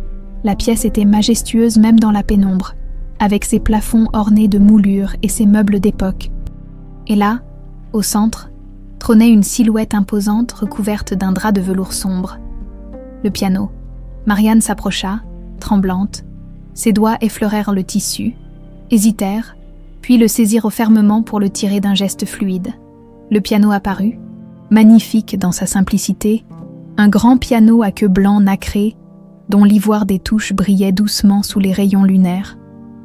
La pièce était majestueuse même dans la pénombre, avec ses plafonds ornés de moulures et ses meubles d'époque. Et là, au centre, trônait une silhouette imposante recouverte d'un drap de velours sombre. Le piano. Marianne s'approcha, tremblante. Ses doigts effleurèrent le tissu, hésitèrent, puis le saisirent fermement pour le tirer d'un geste fluide. Le piano apparut, magnifique dans sa simplicité, un grand piano à queue blanc nacrée, dont l'ivoire des touches brillait doucement sous les rayons lunaires.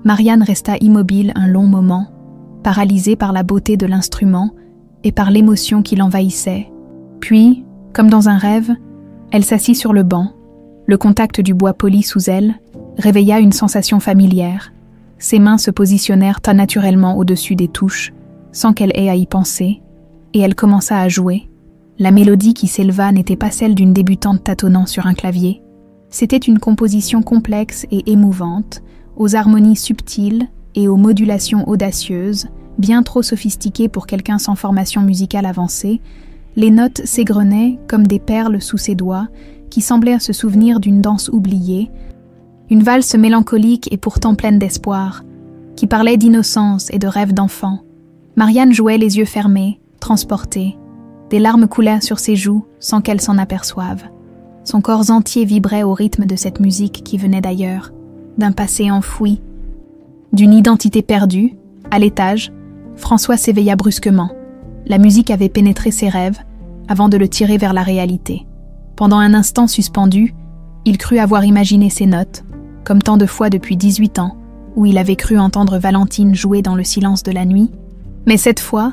Marianne resta immobile un long moment, paralysée par la beauté de l'instrument et par l'émotion qui l'envahissait. Puis, comme dans un rêve, elle s'assit sur le banc. Le contact du bois poli sous elle réveilla une sensation familière. Ses mains se positionnèrent très naturellement au-dessus des touches, sans qu'elle ait à y penser, et elle commença à jouer. La mélodie qui s'éleva n'était pas celle d'une débutante tâtonnant sur un clavier. C'était une composition complexe et émouvante, aux harmonies subtiles et aux modulations audacieuses, bien trop sophistiquées pour quelqu'un sans formation musicale avancée. Les notes s'égrenaient comme des perles sous ses doigts, qui semblaient se souvenir d'une danse oubliée, une valse mélancolique et pourtant pleine d'espoir, qui parlait d'innocence et de rêves d'enfant. Marianne jouait les yeux fermés, transportée. Des larmes coulèrent sur ses joues sans qu'elle s'en aperçoive. Son corps entier vibrait au rythme de cette musique qui venait d'ailleurs, d'un passé enfoui. D'une identité perdue, à l'étage, François s'éveilla brusquement. La musique avait pénétré ses rêves avant de le tirer vers la réalité. Pendant un instant suspendu, il crut avoir imaginé ces notes, comme tant de fois depuis 18 ans, où il avait cru entendre Valentine jouer dans le silence de la nuit. Mais cette fois,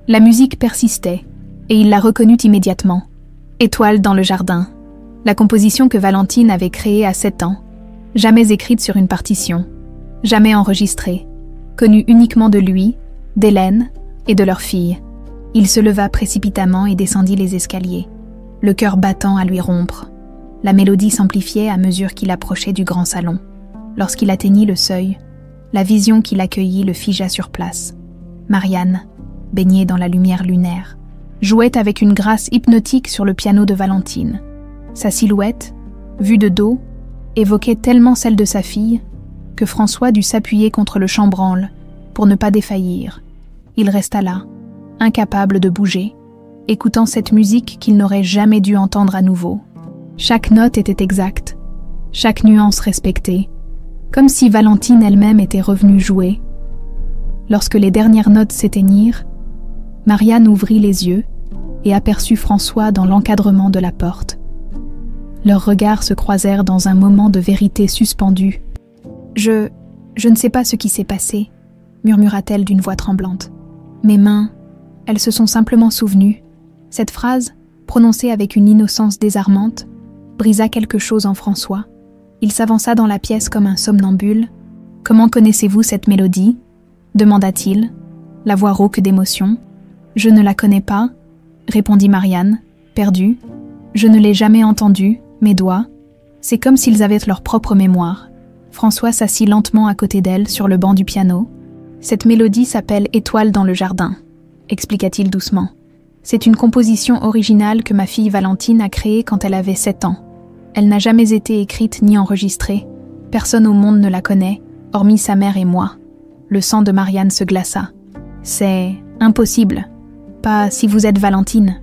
la musique persistait, et il la reconnut immédiatement. Étoile dans le jardin. La composition que Valentine avait créée à 7 ans, jamais écrite sur une partition, jamais enregistrée, connue uniquement de lui, d'Hélène et de leur fille. Il se leva précipitamment et descendit les escaliers, le cœur battant à lui rompre. La mélodie s'amplifiait à mesure qu'il approchait du grand salon. Lorsqu'il atteignit le seuil, la vision qui l'accueillit le figea sur place. Marianne, baignée dans la lumière lunaire, jouait avec une grâce hypnotique sur le piano de Valentine. Sa silhouette, vue de dos, évoquait tellement celle de sa fille que François dut s'appuyer contre le chambranle pour ne pas défaillir. Il resta là, incapable de bouger, écoutant cette musique qu'il n'aurait jamais dû entendre à nouveau. Chaque note était exacte, chaque nuance respectée, comme si Valentine elle-même était revenue jouer. Lorsque les dernières notes s'éteignirent, Marianne ouvrit les yeux et aperçut François dans l'encadrement de la porte. Leurs regards se croisèrent dans un moment de vérité suspendue. « Je ne sais pas ce qui s'est passé », murmura-t-elle d'une voix tremblante. Mes mains, elles se sont simplement souvenues. Cette phrase, prononcée avec une innocence désarmante, brisa quelque chose en François. Il s'avança dans la pièce comme un somnambule. « Comment connaissez-vous cette mélodie ?» demanda-t-il, la voix rauque d'émotion. « Je ne la connais pas », répondit Marianne, perdue. « Je ne l'ai jamais entendue, mes doigts. C'est comme s'ils avaient leur propre mémoire. » François s'assit lentement à côté d'elle sur le banc du piano. « Cette mélodie s'appelle « Étoile dans le jardin », expliqua-t-il doucement. « C'est une composition originale que ma fille Valentine a créée quand elle avait 7 ans. Elle n'a jamais été écrite ni enregistrée. Personne au monde ne la connaît, hormis sa mère et moi. » Le sang de Marianne se glaça. « C'est impossible. Pas si vous êtes Valentine. »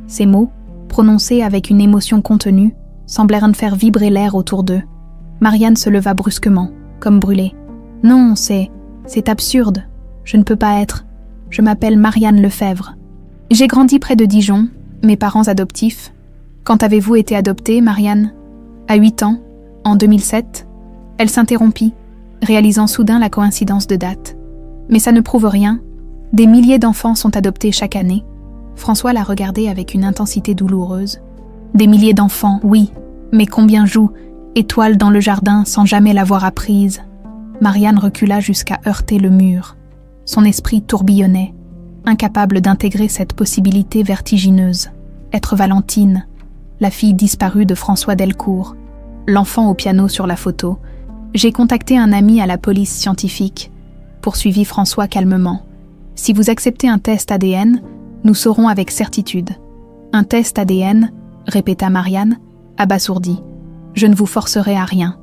Ces mots, prononcés avec une émotion contenue, semblèrent faire vibrer l'air autour d'eux. Marianne se leva brusquement, comme brûlée. « Non, c'est absurde. Je ne peux pas être. Je m'appelle Marianne Lefebvre. J'ai grandi près de Dijon, mes parents adoptifs. Quand avez-vous été adoptée, Marianne ? À 8 ans, en 2007. » Elle s'interrompit, réalisant soudain la coïncidence de date. « Mais ça ne prouve rien. Des milliers d'enfants sont adoptés chaque année. » François la regardait avec une intensité douloureuse. « Des milliers d'enfants, oui, mais combien jouent Étoile dans le jardin sans jamais l'avoir apprise ?» Marianne recula jusqu'à heurter le mur. Son esprit tourbillonnait, incapable d'intégrer cette possibilité vertigineuse. Être Valentine, la fille disparue de François Delcourt, l'enfant au piano sur la photo. « J'ai contacté un ami à la police scientifique, » poursuivit François calmement. « Si vous acceptez un test ADN, nous saurons avec certitude. »« Un test ADN ?» répéta Marianne, abasourdie. « Je ne vous forcerai à rien, »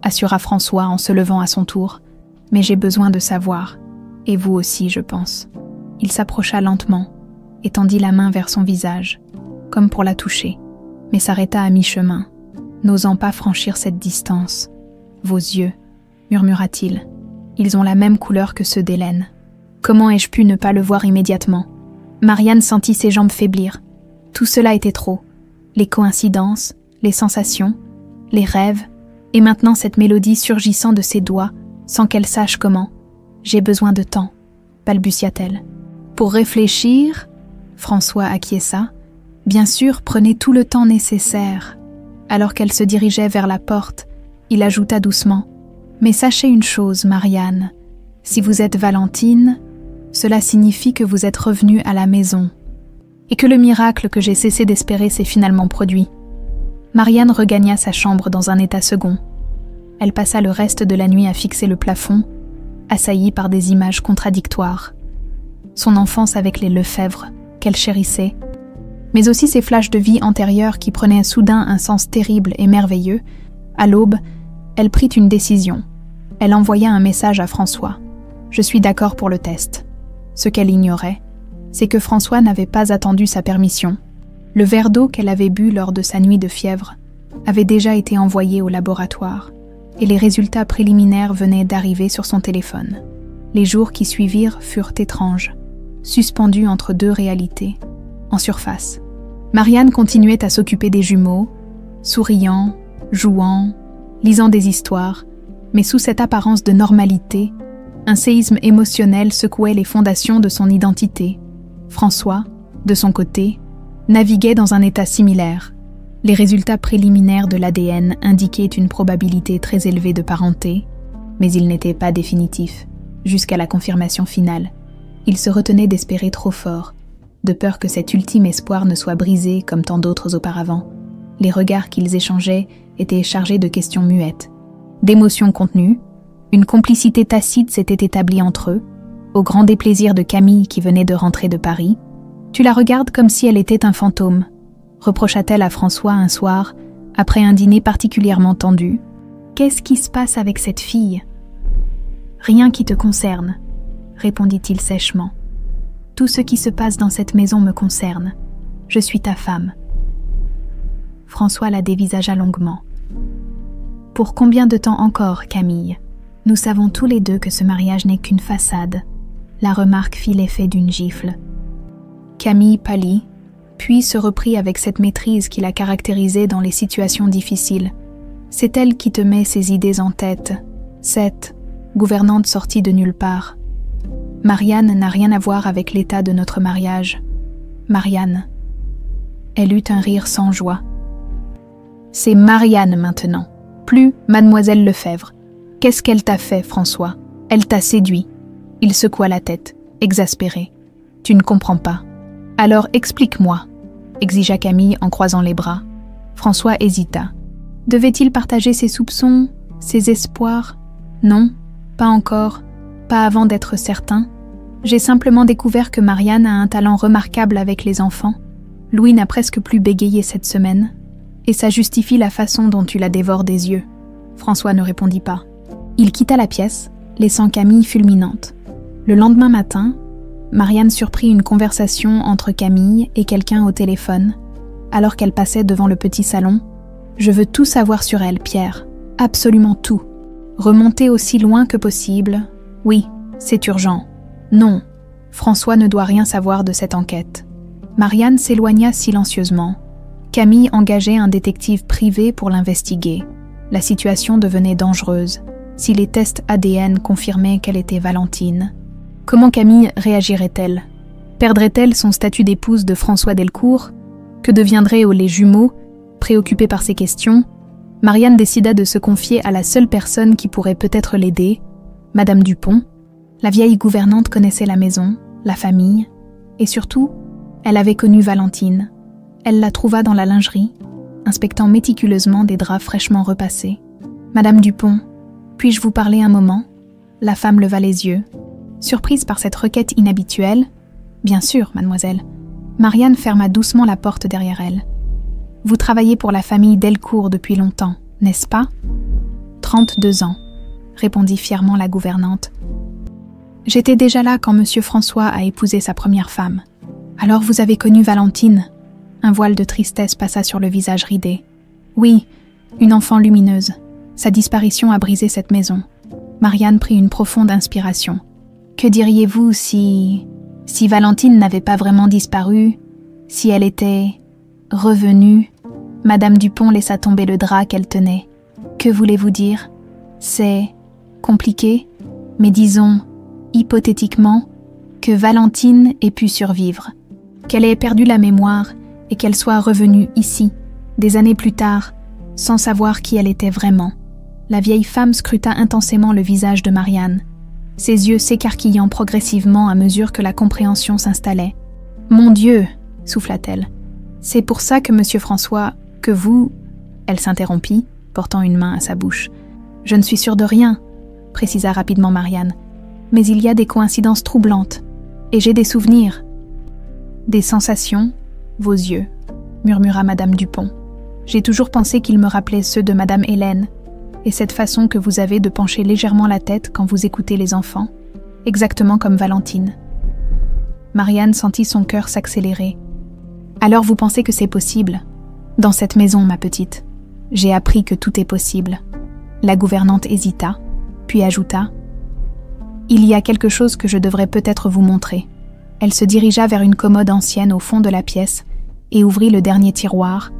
assura François en se levant à son tour. « Mais j'ai besoin de savoir, et vous aussi, je pense. » Il s'approcha lentement, et tendit la main vers son visage, comme pour la toucher, mais s'arrêta à mi-chemin, n'osant pas franchir cette distance. « Vos yeux, » murmura-t-il, « ils ont la même couleur que ceux d'Hélène. » Comment ai-je pu ne pas le voir immédiatement ? Marianne sentit ses jambes faiblir. Tout cela était trop. Les coïncidences, les sensations, les rêves, et maintenant cette mélodie surgissant de ses doigts, sans qu'elle sache comment. « J'ai besoin de temps, » balbutia-t-elle. « Pour réfléchir ?» François acquiesça. « Bien sûr, prenez tout le temps nécessaire. » Alors qu'elle se dirigeait vers la porte, il ajouta doucement. « Mais sachez une chose, Marianne, si vous êtes Valentine, cela signifie que vous êtes revenue à la maison, et que le miracle que j'ai cessé d'espérer s'est finalement produit. » Marianne regagna sa chambre dans un état second. Elle passa le reste de la nuit à fixer le plafond, assaillie par des images contradictoires. Son enfance avec les Lefebvre, qu'elle chérissait, mais aussi ses flashs de vie antérieure qui prenaient soudain un sens terrible et merveilleux. À l'aube, elle prit une décision. Elle envoya un message à François. « Je suis d'accord pour le test. » Ce qu'elle ignorait, c'est que François n'avait pas attendu sa permission. Le verre d'eau qu'elle avait bu lors de sa nuit de fièvre avait déjà été envoyé au laboratoire, et les résultats préliminaires venaient d'arriver sur son téléphone. Les jours qui suivirent furent étranges, suspendus entre deux réalités. En surface, Marianne continuait à s'occuper des jumeaux, souriant, jouant, lisant des histoires, mais sous cette apparence de normalité, un séisme émotionnel secouait les fondations de son identité. François, de son côté, naviguait dans un état similaire. Les résultats préliminaires de l'ADN indiquaient une probabilité très élevée de parenté, mais ils n'étaient pas définitifs, jusqu'à la confirmation finale. Ils se retenaient d'espérer trop fort, de peur que cet ultime espoir ne soit brisé comme tant d'autres auparavant. Les regards qu'ils échangeaient étaient chargés de questions muettes, d'émotions contenues. Une complicité tacite s'était établie entre eux, au grand déplaisir de Camille qui venait de rentrer de Paris. « Tu la regardes comme si elle était un fantôme », reprocha-t-elle à François un soir, après un dîner particulièrement tendu. « Qu'est-ce qui se passe avec cette fille ?»« Rien qui te concerne, » répondit-il sèchement. « Tout ce qui se passe dans cette maison me concerne. Je suis ta femme. » François la dévisagea longuement. « Pour combien de temps encore, Camille ? Nous savons tous les deux que ce mariage n'est qu'une façade. » La remarque fit l'effet d'une gifle. Camille pâlit, puis se reprit avec cette maîtrise qui la caractérisait dans les situations difficiles. C'est elle qui te met ses idées en tête, cette gouvernante sortie de nulle part. Marianne n'a rien à voir avec l'état de notre mariage. Marianne. Elle eut un rire sans joie. C'est Marianne maintenant, plus Mademoiselle Lefebvre. Qu'est-ce qu'elle t'a fait, François? Elle t'a séduit. Il secoua la tête, exaspéré. Tu ne comprends pas. Alors explique-moi, exigea Camille en croisant les bras. François hésita. Devait-il partager ses soupçons, ses espoirs? Non, pas encore, pas avant d'être certain. J'ai simplement découvert que Marianne a un talent remarquable avec les enfants. Louis n'a presque plus bégayé cette semaine, et ça justifie la façon dont tu la dévores des yeux. François ne répondit pas. Il quitta la pièce, laissant Camille fulminante. Le lendemain matin, Marianne surprit une conversation entre Camille et quelqu'un au téléphone, alors qu'elle passait devant le petit salon. « Je veux tout savoir sur elle, Pierre. Absolument tout. Remonter aussi loin que possible. Oui, c'est urgent. Non, François ne doit rien savoir de cette enquête. » Marianne s'éloigna silencieusement. Camille engageait un détective privé pour l'investiguer. La situation devenait dangereuse. Si les tests ADN confirmaient qu'elle était Valentine, comment Camille réagirait-elle? Perdrait-elle son statut d'épouse de François Delcourt? Que deviendraient les jumeaux? Préoccupée par ces questions, Marianne décida de se confier à la seule personne qui pourrait peut-être l'aider, Madame Dupont. La vieille gouvernante connaissait la maison, la famille, et surtout, elle avait connu Valentine. Elle la trouva dans la lingerie, inspectant méticuleusement des draps fraîchement repassés. « Madame Dupont, puis-je vous parler un moment ?» La femme leva les yeux. Surprise par cette requête inhabituelle, « Bien sûr, mademoiselle. » Marianne ferma doucement la porte derrière elle. « Vous travaillez pour la famille Delcourt depuis longtemps, n'est-ce pas ?»« 32 ans, » répondit fièrement la gouvernante. « J'étais déjà là quand monsieur François a épousé sa première femme. Alors vous avez connu Valentine ?» Un voile de tristesse passa sur le visage ridé. « Oui, une enfant lumineuse. Sa disparition a brisé cette maison. » Marianne prit une profonde inspiration. « Que diriez-vous si Valentine n'avait pas vraiment disparu, si elle était revenue ?» Madame Dupont laissa tomber le drap qu'elle tenait. « Que voulez-vous dire? C'est compliqué, mais disons, hypothétiquement, que Valentine ait pu survivre, qu'elle ait perdu la mémoire et qu'elle soit revenue ici, des années plus tard, sans savoir qui elle était vraiment. » La vieille femme scruta intensément le visage de Marianne, ses yeux s'écarquillant progressivement à mesure que la compréhension s'installait. « Mon Dieu !» souffla-t-elle. « C'est pour ça que monsieur François, que vous... » Elle s'interrompit, portant une main à sa bouche. « Je ne suis sûre de rien, » précisa rapidement Marianne. « Mais il y a des coïncidences troublantes, et j'ai des souvenirs. »« Des sensations, vos yeux, » murmura Madame Dupont. « J'ai toujours pensé qu'ils me rappelaient ceux de Madame Hélène, et cette façon que vous avez de pencher légèrement la tête quand vous écoutez les enfants, exactement comme Valentine. » Marianne sentit son cœur s'accélérer. « Alors vous pensez que c'est possible? Dans cette maison, ma petite, j'ai appris que tout est possible. » La gouvernante hésita, puis ajouta « Il y a quelque chose que je devrais peut-être vous montrer. » Elle se dirigea vers une commode ancienne au fond de la pièce et ouvrit le dernier tiroir.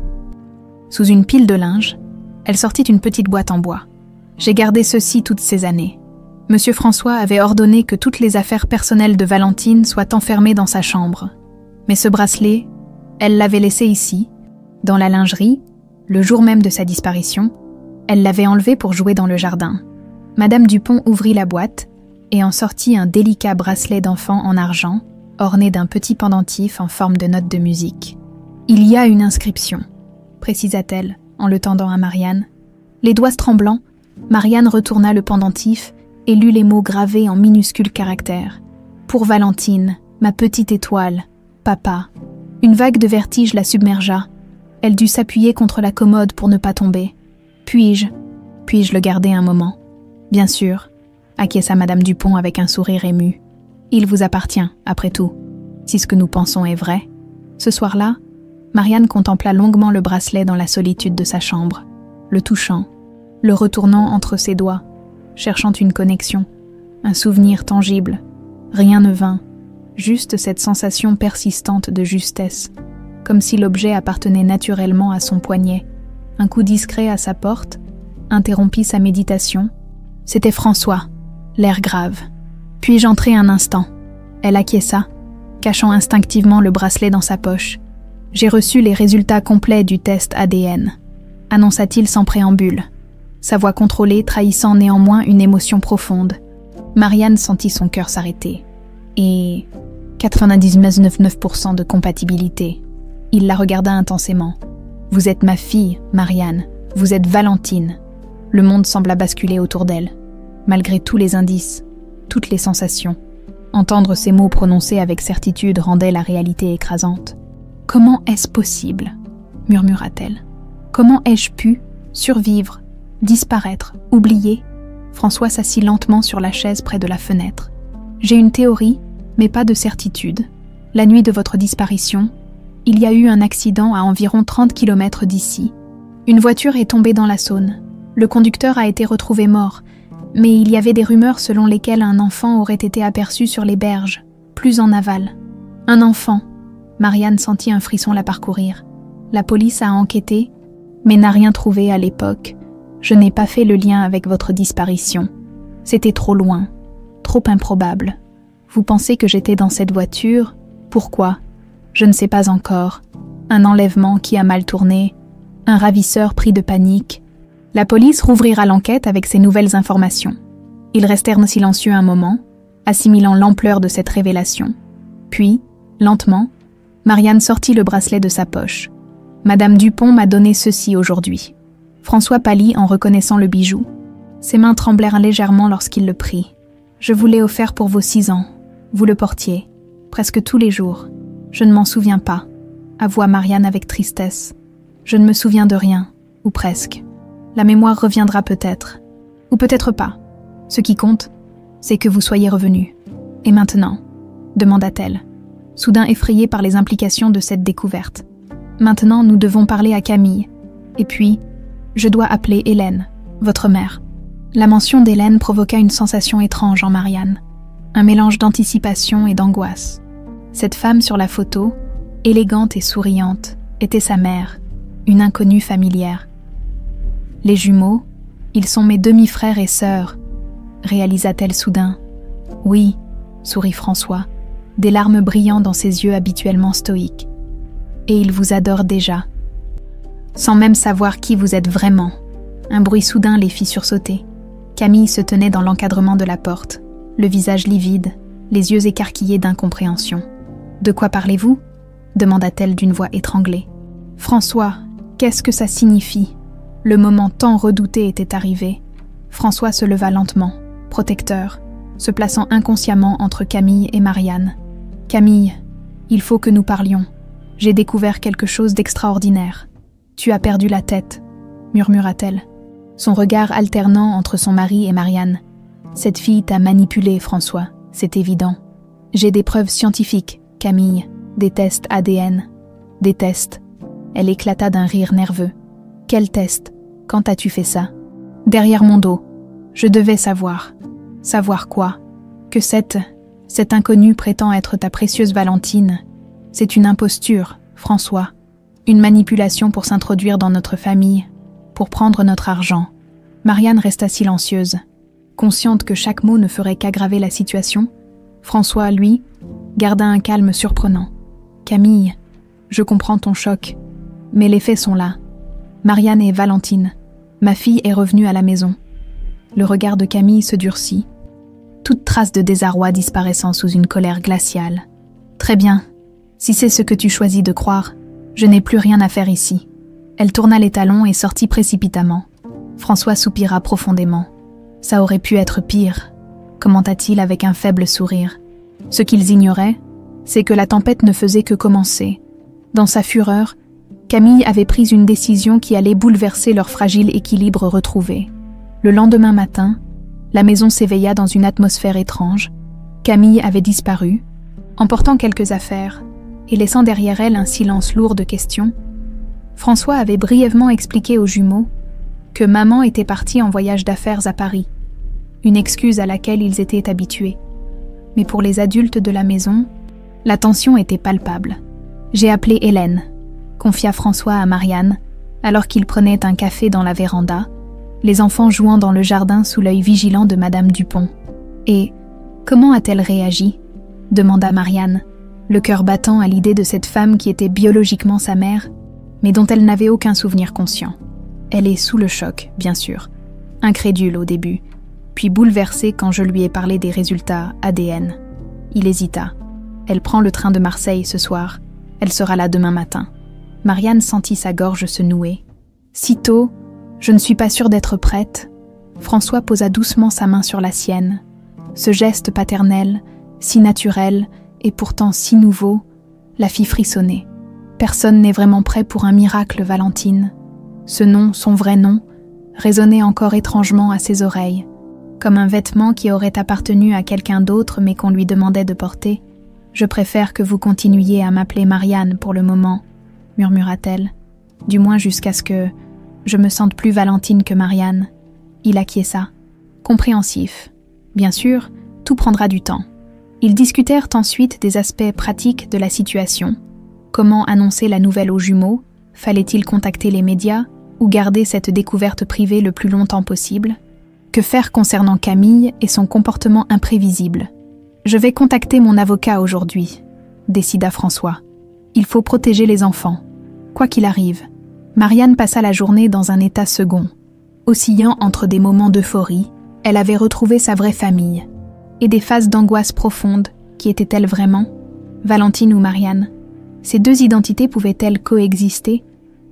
Sous une pile de linge, elle sortit une petite boîte en bois. « J'ai gardé ceci toutes ces années. Monsieur François avait ordonné que toutes les affaires personnelles de Valentine soient enfermées dans sa chambre. Mais ce bracelet, Elle l'avait laissé ici, dans la lingerie, le jour même de sa disparition. Elle l'avait enlevé pour jouer dans le jardin. Madame Dupont ouvrit la boîte et en sortit un délicat bracelet d'enfant en argent, orné d'un petit pendentif en forme de note de musique. « Il y a une inscription », précisa-t-elle en le tendant à Marianne. Les doigts tremblants, Marianne retourna le pendentif et lut les mots gravés en minuscules caractères. « Pour Valentine, ma petite étoile, papa. » Une vague de vertige la submergea. Elle dut s'appuyer contre la commode pour ne pas tomber. « Puis-je le garder un moment ?»« Bien sûr, » acquiesça Madame Dupont avec un sourire ému. « Il vous appartient, après tout, si ce que nous pensons est vrai. » Ce soir-là, Marianne contempla longuement le bracelet dans la solitude de sa chambre, le touchant, le retournant entre ses doigts, cherchant une connexion, un souvenir tangible. Rien ne vint, juste cette sensation persistante de justesse, comme si l'objet appartenait naturellement à son poignet. Un coup discret à sa porte interrompit sa méditation. C'était François, l'air grave. « Puis-je entrer un instant ?» Elle acquiesça, cachant instinctivement le bracelet dans sa poche. « J'ai reçu les résultats complets du test ADN », annonça-t-il sans préambule, sa voix contrôlée trahissant néanmoins une émotion profonde. Marianne sentit son cœur s'arrêter. Et 99,9% de compatibilité. Il la regarda intensément. « Vous êtes ma fille, Marianne. Vous êtes Valentine. » Le monde sembla basculer autour d'elle. Malgré tous les indices, toutes les sensations, entendre ces mots prononcés avec certitude rendait la réalité écrasante. « Comment est-ce possible ?» murmura-t-elle. « Comment ai-je pu survivre, disparaître, oublier ?» François s'assit lentement sur la chaise près de la fenêtre. « J'ai une théorie, mais pas de certitude. La nuit de votre disparition, il y a eu un accident à environ 30 km d'ici. Une voiture est tombée dans la Saône. Le conducteur a été retrouvé mort, mais il y avait des rumeurs selon lesquelles un enfant aurait été aperçu sur les berges, plus en aval. Un enfant. » Marianne sentit un frisson la parcourir. « La police a enquêté, mais n'a rien trouvé à l'époque. Je n'ai pas fait le lien avec votre disparition. C'était trop loin, trop improbable. Vous pensez que j'étais dans cette voiture? Pourquoi? Je ne sais pas encore. Un enlèvement qui a mal tourné, un ravisseur pris de panique. » La police rouvrira l'enquête avec ces nouvelles informations. Ils restèrent silencieux un moment, assimilant l'ampleur de cette révélation. Puis, lentement, Marianne sortit le bracelet de sa poche. « Madame Dupont m'a donné ceci aujourd'hui. » François pâlit en reconnaissant le bijou. Ses mains tremblèrent légèrement lorsqu'il le prit. « Je vous l'ai offert pour vos 6 ans. Vous le portiez, presque tous les jours. Je ne m'en souviens pas, » avoua Marianne avec tristesse. « Je ne me souviens de rien, ou presque. La mémoire reviendra peut-être, ou peut-être pas. Ce qui compte, c'est que vous soyez revenu. Et maintenant ?» demanda-t-elle, soudain effrayée par les implications de cette découverte. « Maintenant, nous devons parler à Camille. Et puis, je dois appeler Hélène, votre mère. » La mention d'Hélène provoqua une sensation étrange en Marianne, un mélange d'anticipation et d'angoisse. Cette femme sur la photo, élégante et souriante, était sa mère, une inconnue familière. « Les jumeaux, ils sont mes demi-frères et sœurs, » réalisa-t-elle soudain. « Oui, » sourit François, des larmes brillant dans ses yeux habituellement stoïques. « Et ils vous adorent déjà. » Sans même savoir qui vous êtes vraiment. Un bruit soudain les fit sursauter. Camille se tenait dans l'encadrement de la porte, le visage livide, les yeux écarquillés d'incompréhension. « De quoi parlez-vous » demanda-t-elle d'une voix étranglée. « François, qu'est-ce que ça signifie ?» Le moment tant redouté était arrivé. François se leva lentement, protecteur, se plaçant inconsciemment entre Camille et Marianne. « Camille, il faut que nous parlions. J'ai découvert quelque chose d'extraordinaire. Tu as perdu la tête, » murmura-t-elle, son regard alternant entre son mari et Marianne. « Cette fille t'a manipulé, François, c'est évident. J'ai des preuves scientifiques, Camille, des tests ADN. Des tests. » Elle éclata d'un rire nerveux. « Quel test? Quand as-tu fait ça? » Derrière mon dos. Je devais savoir. Savoir quoi? Que cette inconnue prétend être ta précieuse Valentine. C'est une imposture, François. Une manipulation pour s'introduire dans notre famille, pour prendre notre argent. Marianne resta silencieuse. Consciente que chaque mot ne ferait qu'aggraver la situation, François, lui, garda un calme surprenant. « Camille, Je comprends ton choc, mais les faits sont là. Marianne et Valentine, ma fille est revenue à la maison. Le regard de Camille se durcit, toute trace de désarroi disparaissant sous une colère glaciale. Très bien, si c'est ce que tu choisis de croire, je n'ai plus rien à faire ici. Elle tourna les talons et sortit précipitamment. François soupira profondément. Ça aurait pu être pire, commenta-t-il avec un faible sourire. Ce qu'ils ignoraient, c'est que la tempête ne faisait que commencer. Dans sa fureur, Camille avait pris une décision qui allait bouleverser leur fragile équilibre retrouvé. Le lendemain matin, la maison s'éveilla dans une atmosphère étrange. Camille avait disparu, emportant quelques affaires et laissant derrière elle un silence lourd de questions. François avait brièvement expliqué aux jumeaux que maman était partie en voyage d'affaires à Paris, une excuse à laquelle ils étaient habitués. Mais pour les adultes de la maison, la tension était palpable. « J'ai appelé Hélène », confia François à Marianne, alors qu'ils prenaient un café dans la véranda, les enfants jouant dans le jardin sous l'œil vigilant de Madame Dupont. « Et comment a-t-elle réagi ?» demanda Marianne, le cœur battant à l'idée de cette femme qui était biologiquement sa mère, mais dont elle n'avait aucun souvenir conscient. Elle est sous le choc, bien sûr, incrédule au début, puis bouleversée quand je lui ai parlé des résultats ADN. Il hésita. Elle prend le train de Marseille ce soir. Elle sera là demain matin. Marianne sentit sa gorge se nouer. Sitôt, je ne suis pas sûre d'être prête. François posa doucement sa main sur la sienne. Ce geste paternel, si naturel et pourtant si nouveau, la fit frissonner. Personne n'est vraiment prêt pour un miracle, Valentine. Ce nom, son vrai nom, résonnait encore étrangement à ses oreilles, comme un vêtement qui aurait appartenu à quelqu'un d'autre mais qu'on lui demandait de porter. « Je préfère que vous continuiez à m'appeler Marianne pour le moment, » murmura-t-elle, « du moins jusqu'à ce que je me sente plus Valentine que Marianne. » Il acquiesça, compréhensif. Bien sûr, tout prendra du temps. Ils discutèrent ensuite des aspects pratiques de la situation. Comment annoncer la nouvelle aux jumeaux? Fallait-il contacter les médias ou garder cette découverte privée le plus longtemps possible? Que faire concernant Camille et son comportement imprévisible? « Je vais contacter mon avocat aujourd'hui », décida François. « Il faut protéger les enfants. Quoi qu'il arrive. » Marianne passa la journée dans un état second. Oscillant entre des moments d'euphorie, elle avait retrouvé sa vraie famille. Et des phases d'angoisse profonde, qui étaient-elles vraiment? Valentine ou Marianne? Ces deux identités pouvaient-elles coexister?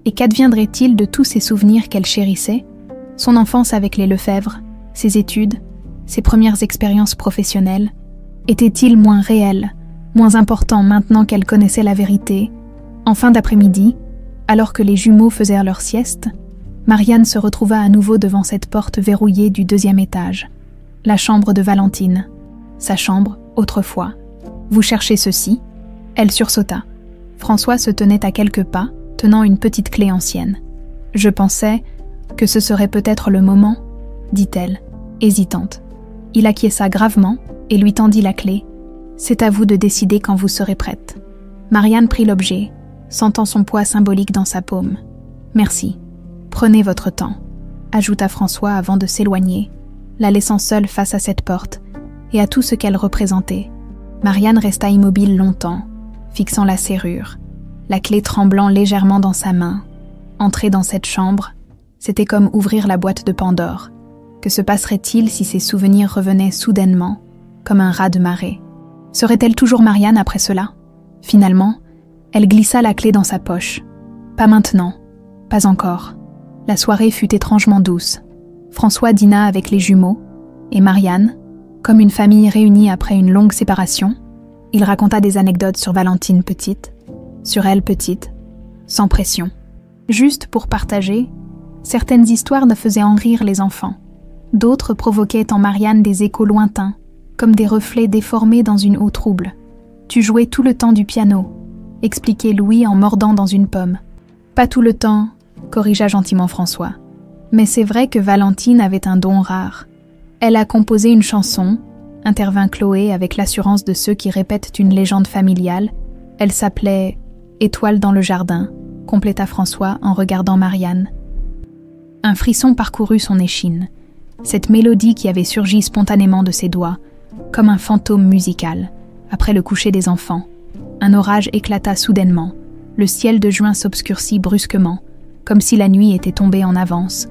Et qu'adviendrait-il de tous ces souvenirs qu'elle chérissait? Son enfance avec les Lefebvre, ses études, ses premières expériences professionnelles, était-il moins réel, moins important maintenant qu'elle connaissait la vérité? En fin d'après-midi, alors que les jumeaux faisaient leur sieste, Marianne se retrouva à nouveau devant cette porte verrouillée du 2e étage. La chambre de Valentine. Sa chambre, autrefois. « Vous cherchez ceci ?» Elle sursauta. François se tenait à quelques pas, tenant une petite clé ancienne. « Je pensais que ce serait peut-être le moment, » dit-elle, hésitante. Il acquiesça gravement et lui tendit la clé. « C'est à vous de décider quand vous serez prête. » Marianne prit l'objet, sentant son poids symbolique dans sa paume. « Merci. Prenez votre temps, » ajouta François avant de s'éloigner, la laissant seule face à cette porte et à tout ce qu'elle représentait. Marianne resta immobile longtemps, fixant la serrure, la clé tremblant légèrement dans sa main. Entrer dans cette chambre, c'était comme ouvrir la boîte de Pandore. Que se passerait-il si ses souvenirs revenaient soudainement, comme un raz de marée? Serait-elle toujours Marianne après cela? Finalement, elle glissa la clé dans sa poche. Pas maintenant, pas encore. La soirée fut étrangement douce. François dîna avec les jumeaux, et Marianne, comme une famille réunie après une longue séparation, il raconta des anecdotes sur Valentine petite, sur elle petite, sans pression. Juste pour partager, certaines histoires ne faisaient en rire les enfants. D'autres provoquaient en Marianne des échos lointains, comme des reflets déformés dans une eau trouble. « Tu jouais tout le temps du piano », expliquait Louis en mordant dans une pomme. « Pas tout le temps », corrigea gentiment François. Mais c'est vrai que Valentine avait un don rare. Elle a composé une chanson, intervint Chloé avec l'assurance de ceux qui répètent une légende familiale. Elle s'appelait « Étoile dans le jardin », compléta François en regardant Marianne. Un frisson parcourut son échine. Cette mélodie qui avait surgi spontanément de ses doigts, comme un fantôme musical, après le coucher des enfants. Un orage éclata soudainement, le ciel de juin s'obscurcit brusquement, comme si la nuit était tombée en avance.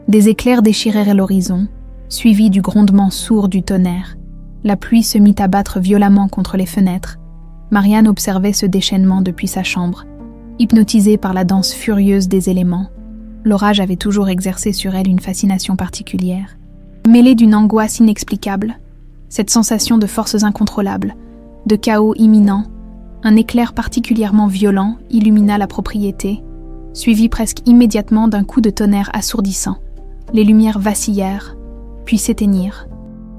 Des éclairs déchirèrent l'horizon, suivis du grondement sourd du tonnerre. La pluie se mit à battre violemment contre les fenêtres. Marianne observait ce déchaînement depuis sa chambre, hypnotisée par la danse furieuse des éléments. L'orage avait toujours exercé sur elle une fascination particulière. Mêlée d'une angoisse inexplicable, cette sensation de forces incontrôlables, de chaos imminent, un éclair particulièrement violent illumina la propriété, suivi presque immédiatement d'un coup de tonnerre assourdissant. Les lumières vacillèrent, puis s'éteignirent.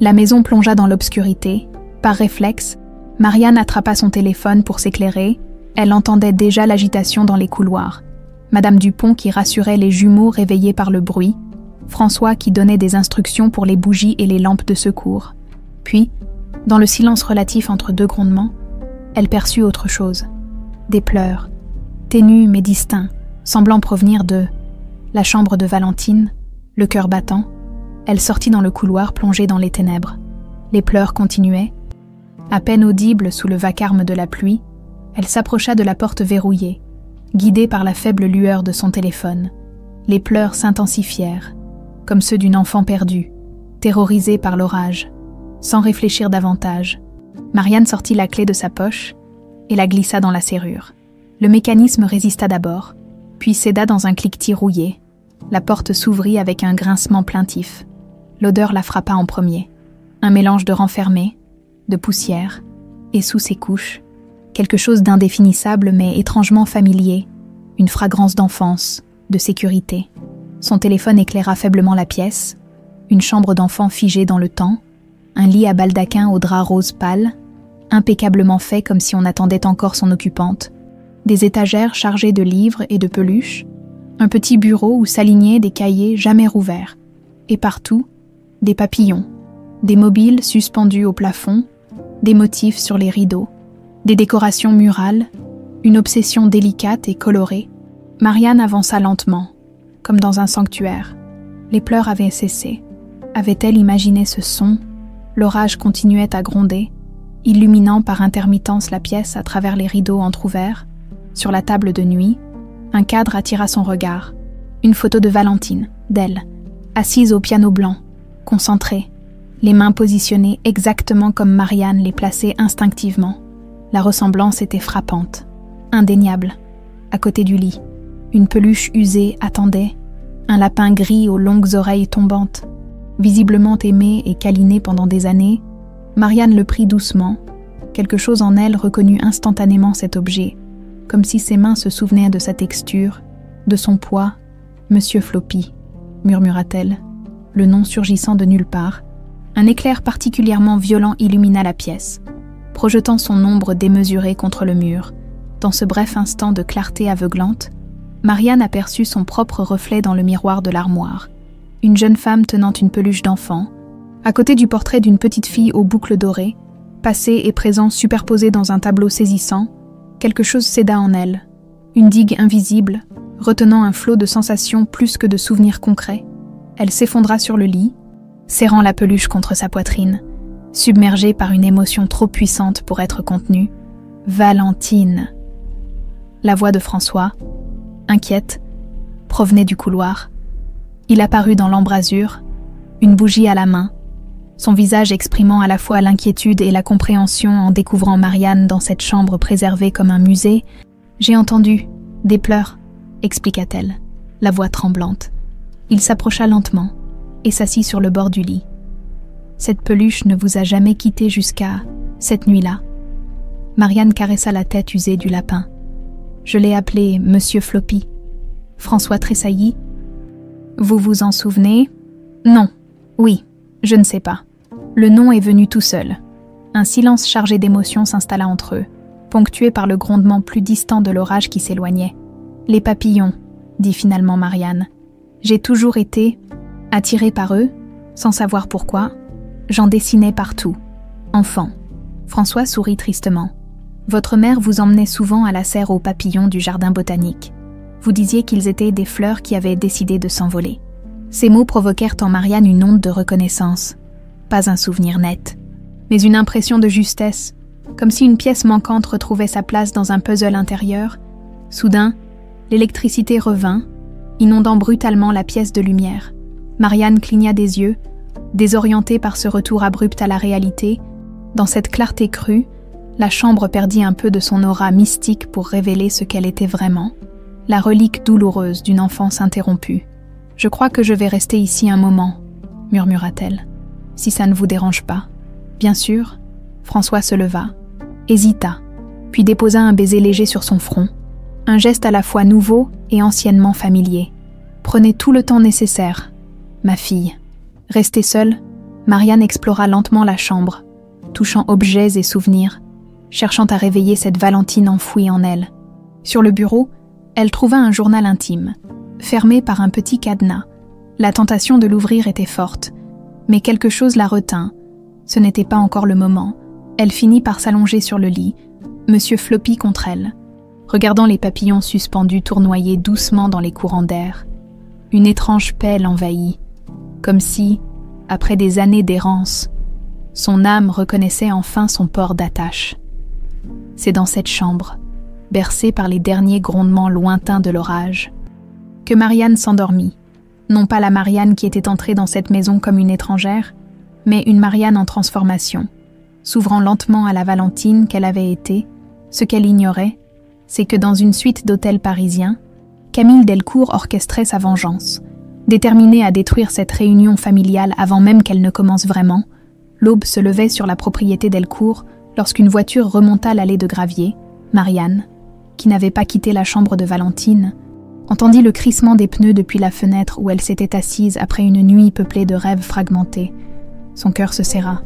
La maison plongea dans l'obscurité. Par réflexe, Marianne attrapa son téléphone pour s'éclairer. Elle entendait déjà l'agitation dans les couloirs. Madame Dupont qui rassurait les jumeaux réveillés par le bruit. François qui donnait des instructions pour les bougies et les lampes de secours. Puis, dans le silence relatif entre deux grondements, elle perçut autre chose. Des pleurs, ténus mais distincts, semblant provenir de la chambre de Valentine, le cœur battant. Elle sortit dans le couloir plongé dans les ténèbres. Les pleurs continuaient. À peine audible sous le vacarme de la pluie, elle s'approcha de la porte verrouillée, guidée par la faible lueur de son téléphone. Les pleurs s'intensifièrent, comme ceux d'une enfant perdue, terrorisée par l'orage. Sans réfléchir davantage, Marianne sortit la clé de sa poche et la glissa dans la serrure. Le mécanisme résista d'abord, puis céda dans un cliquetis rouillé. La porte s'ouvrit avec un grincement plaintif. L'odeur la frappa en premier. Un mélange de renfermé, de poussière, et sous ses couches, quelque chose d'indéfinissable mais étrangement familier, une fragrance d'enfance, de sécurité. Son téléphone éclaira faiblement la pièce, une chambre d'enfant figée dans le temps, un lit à baldaquin au drap rose pâle, impeccablement fait comme si on attendait encore son occupante, des étagères chargées de livres et de peluches, un petit bureau où s'alignaient des cahiers jamais rouverts, et partout, des papillons, des mobiles suspendus au plafond, des motifs sur les rideaux, des décorations murales, une obsession délicate et colorée. Marianne avança lentement, comme dans un sanctuaire. Les pleurs avaient cessé. Avait-elle imaginé ce son? L'orage continuait à gronder, illuminant par intermittence la pièce à travers les rideaux entr'ouverts. Sur la table de nuit, un cadre attira son regard. Une photo de Valentine, d'elle, assise au piano blanc, concentrée, les mains positionnées exactement comme Marianne les plaçait instinctivement. La ressemblance était frappante, indéniable. À côté du lit, une peluche usée attendait, un lapin gris aux longues oreilles tombantes. Visiblement aimé et câliné pendant des années, Marianne le prit doucement. Quelque chose en elle reconnut instantanément cet objet, comme si ses mains se souvenaient de sa texture, de son poids. « Monsieur Floppy », murmura-t-elle, le nom surgissant de nulle part. Un éclair particulièrement violent illumina la pièce, projetant son ombre démesurée contre le mur. Dans ce bref instant de clarté aveuglante, Marianne aperçut son propre reflet dans le miroir de l'armoire. Une jeune femme tenant une peluche d'enfant, à côté du portrait d'une petite fille aux boucles dorées, passé et présent superposés dans un tableau saisissant. Quelque chose céda en elle, une digue invisible, retenant un flot de sensations plus que de souvenirs concrets. Elle s'effondra sur le lit, serrant la peluche contre sa poitrine, submergée par une émotion trop puissante pour être contenue. Valentine. La voix de François, inquiète, provenait du couloir. Il apparut dans l'embrasure, une bougie à la main, son visage exprimant à la fois l'inquiétude et la compréhension en découvrant Marianne dans cette chambre préservée comme un musée. « J'ai entendu des pleurs », expliqua-t-elle, la voix tremblante. Il s'approcha lentement et s'assit sur le bord du lit. « Cette peluche ne vous a jamais quitté jusqu'à cette nuit-là ?» Marianne caressa la tête usée du lapin. « Je l'ai appelé Monsieur Floppy. » François tressaillit. « Vous vous en souvenez ? » ?»« Non. Oui. Je ne sais pas. Le nom est venu tout seul. » Un silence chargé d'émotions s'installa entre eux, ponctué par le grondement plus distant de l'orage qui s'éloignait. « Les papillons, » dit finalement Marianne. « J'ai toujours été attirée par eux, sans savoir pourquoi. J'en dessinais partout. Enfant. » François sourit tristement. « Votre mère vous emmenait souvent à la serre aux papillons du jardin botanique. Vous disiez qu'ils étaient des fleurs qui avaient décidé de s'envoler. » Ces mots provoquèrent en Marianne une onde de reconnaissance. Pas un souvenir net, mais une impression de justesse, comme si une pièce manquante retrouvait sa place dans un puzzle intérieur. Soudain, l'électricité revint, inondant brutalement la pièce de lumière. Marianne cligna des yeux, désorientée par ce retour abrupt à la réalité. Dans cette clarté crue, la chambre perdit un peu de son aura mystique pour révéler ce qu'elle était vraiment, la relique douloureuse d'une enfance interrompue. « Je crois que je vais rester ici un moment », murmura-t-elle, « si ça ne vous dérange pas. » Bien sûr, François se leva, hésita, puis déposa un baiser léger sur son front, un geste à la fois nouveau et anciennement familier. « Prenez tout le temps nécessaire, ma fille. » Restée seule, Marianne explora lentement la chambre, touchant objets et souvenirs, cherchant à réveiller cette Valentine enfouie en elle. Sur le bureau, elle trouva un journal intime, fermé par un petit cadenas. La tentation de l'ouvrir était forte, mais quelque chose la retint. Ce n'était pas encore le moment. Elle finit par s'allonger sur le lit, Monsieur Floppy contre elle, regardant les papillons suspendus tournoyer doucement dans les courants d'air. Une étrange paix l'envahit, comme si, après des années d'errance, son âme reconnaissait enfin son port d'attache. C'est dans cette chambre, bercée par les derniers grondements lointains de l'orage, que Marianne s'endormit. Non pas la Marianne qui était entrée dans cette maison comme une étrangère, mais une Marianne en transformation, s'ouvrant lentement à la Valentine qu'elle avait été. Ce qu'elle ignorait, c'est que dans une suite d'hôtels parisiens, Camille Delcourt orchestrait sa vengeance. Déterminée à détruire cette réunion familiale avant même qu'elle ne commence vraiment, l'aube se levait sur la propriété Delcourt lorsqu'une voiture remonta l'allée de gravier. Marianne, qui n'avait pas quitté la chambre de Valentine, entendit le crissement des pneus depuis la fenêtre où elle s'était assise après une nuit peuplée de rêves fragmentés. Son cœur se serra.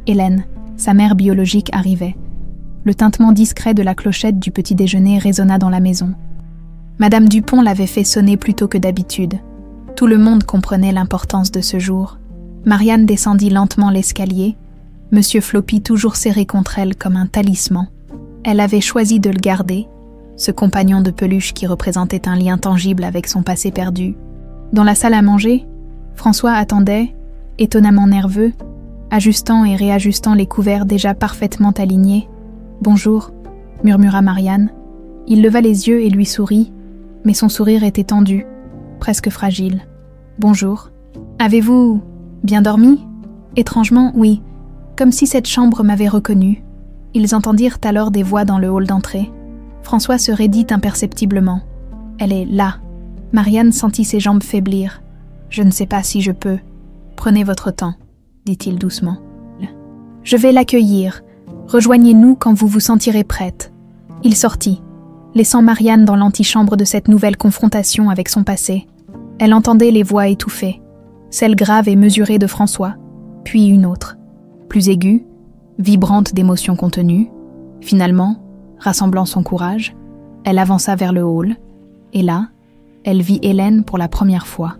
Hélène, sa mère biologique, arrivait. Le tintement discret de la clochette du petit déjeuner résonna dans la maison. Madame Dupont l'avait fait sonner plus tôt que d'habitude. Tout le monde comprenait l'importance de ce jour. Marianne descendit lentement l'escalier, Monsieur Floppy toujours serré contre elle comme un talisman. Elle avait choisi de le garder, ce compagnon de peluche qui représentait un lien tangible avec son passé perdu. Dans la salle à manger, François attendait, étonnamment nerveux, ajustant et réajustant les couverts déjà parfaitement alignés. « Bonjour », murmura Marianne. Il leva les yeux et lui sourit, mais son sourire était tendu, presque fragile. « Bonjour. Avez-vous bien dormi ?» Étrangement, oui, comme si cette chambre m'avait reconnu. Ils entendirent alors des voix dans le hall d'entrée. François se raidit imperceptiblement. « Elle est là. » Marianne sentit ses jambes faiblir. « Je ne sais pas si je peux. Prenez votre temps, » dit-il doucement. « Je vais l'accueillir. Rejoignez-nous quand vous vous sentirez prête. » Il sortit, laissant Marianne dans l'antichambre de cette nouvelle confrontation avec son passé. Elle entendait les voix étouffées, celle grave et mesurée de François, puis une autre, plus aiguë, vibrante d'émotions contenues. Finalement, rassemblant son courage, elle avança vers le hall, et là, elle vit Hélène pour la première fois,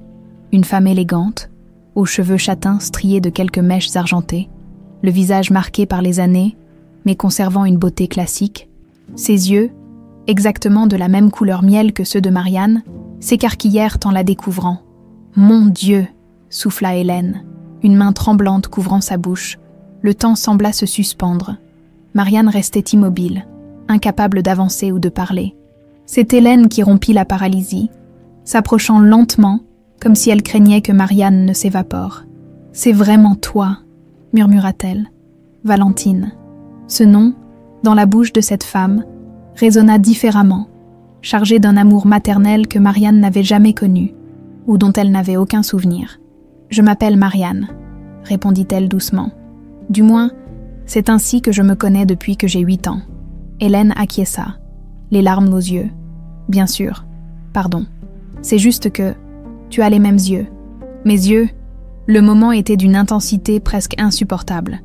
une femme élégante, aux cheveux châtains striés de quelques mèches argentées, le visage marqué par les années, mais conservant une beauté classique. Ses yeux, exactement de la même couleur miel que ceux de Marianne, s'écarquillèrent en la découvrant. « Mon Dieu !» souffla Hélène, une main tremblante couvrant sa bouche. Le temps sembla se suspendre. Marianne restait immobile, incapable d'avancer ou de parler. C'est Hélène qui rompit la paralysie, s'approchant lentement, comme si elle craignait que Marianne ne s'évapore. « C'est vraiment toi !» murmura-t-elle. « Valentine. » Ce nom, dans la bouche de cette femme, résonna différemment, chargé d'un amour maternel que Marianne n'avait jamais connu, ou dont elle n'avait aucun souvenir. « Je m'appelle Marianne », répondit-elle doucement. « Du moins, c'est ainsi que je me connais depuis que j'ai 8 ans. » Hélène acquiesça, les larmes aux yeux. « Bien sûr, pardon. C'est juste que tu as les mêmes yeux. » Mes yeux, le moment était d'une intensité presque insupportable.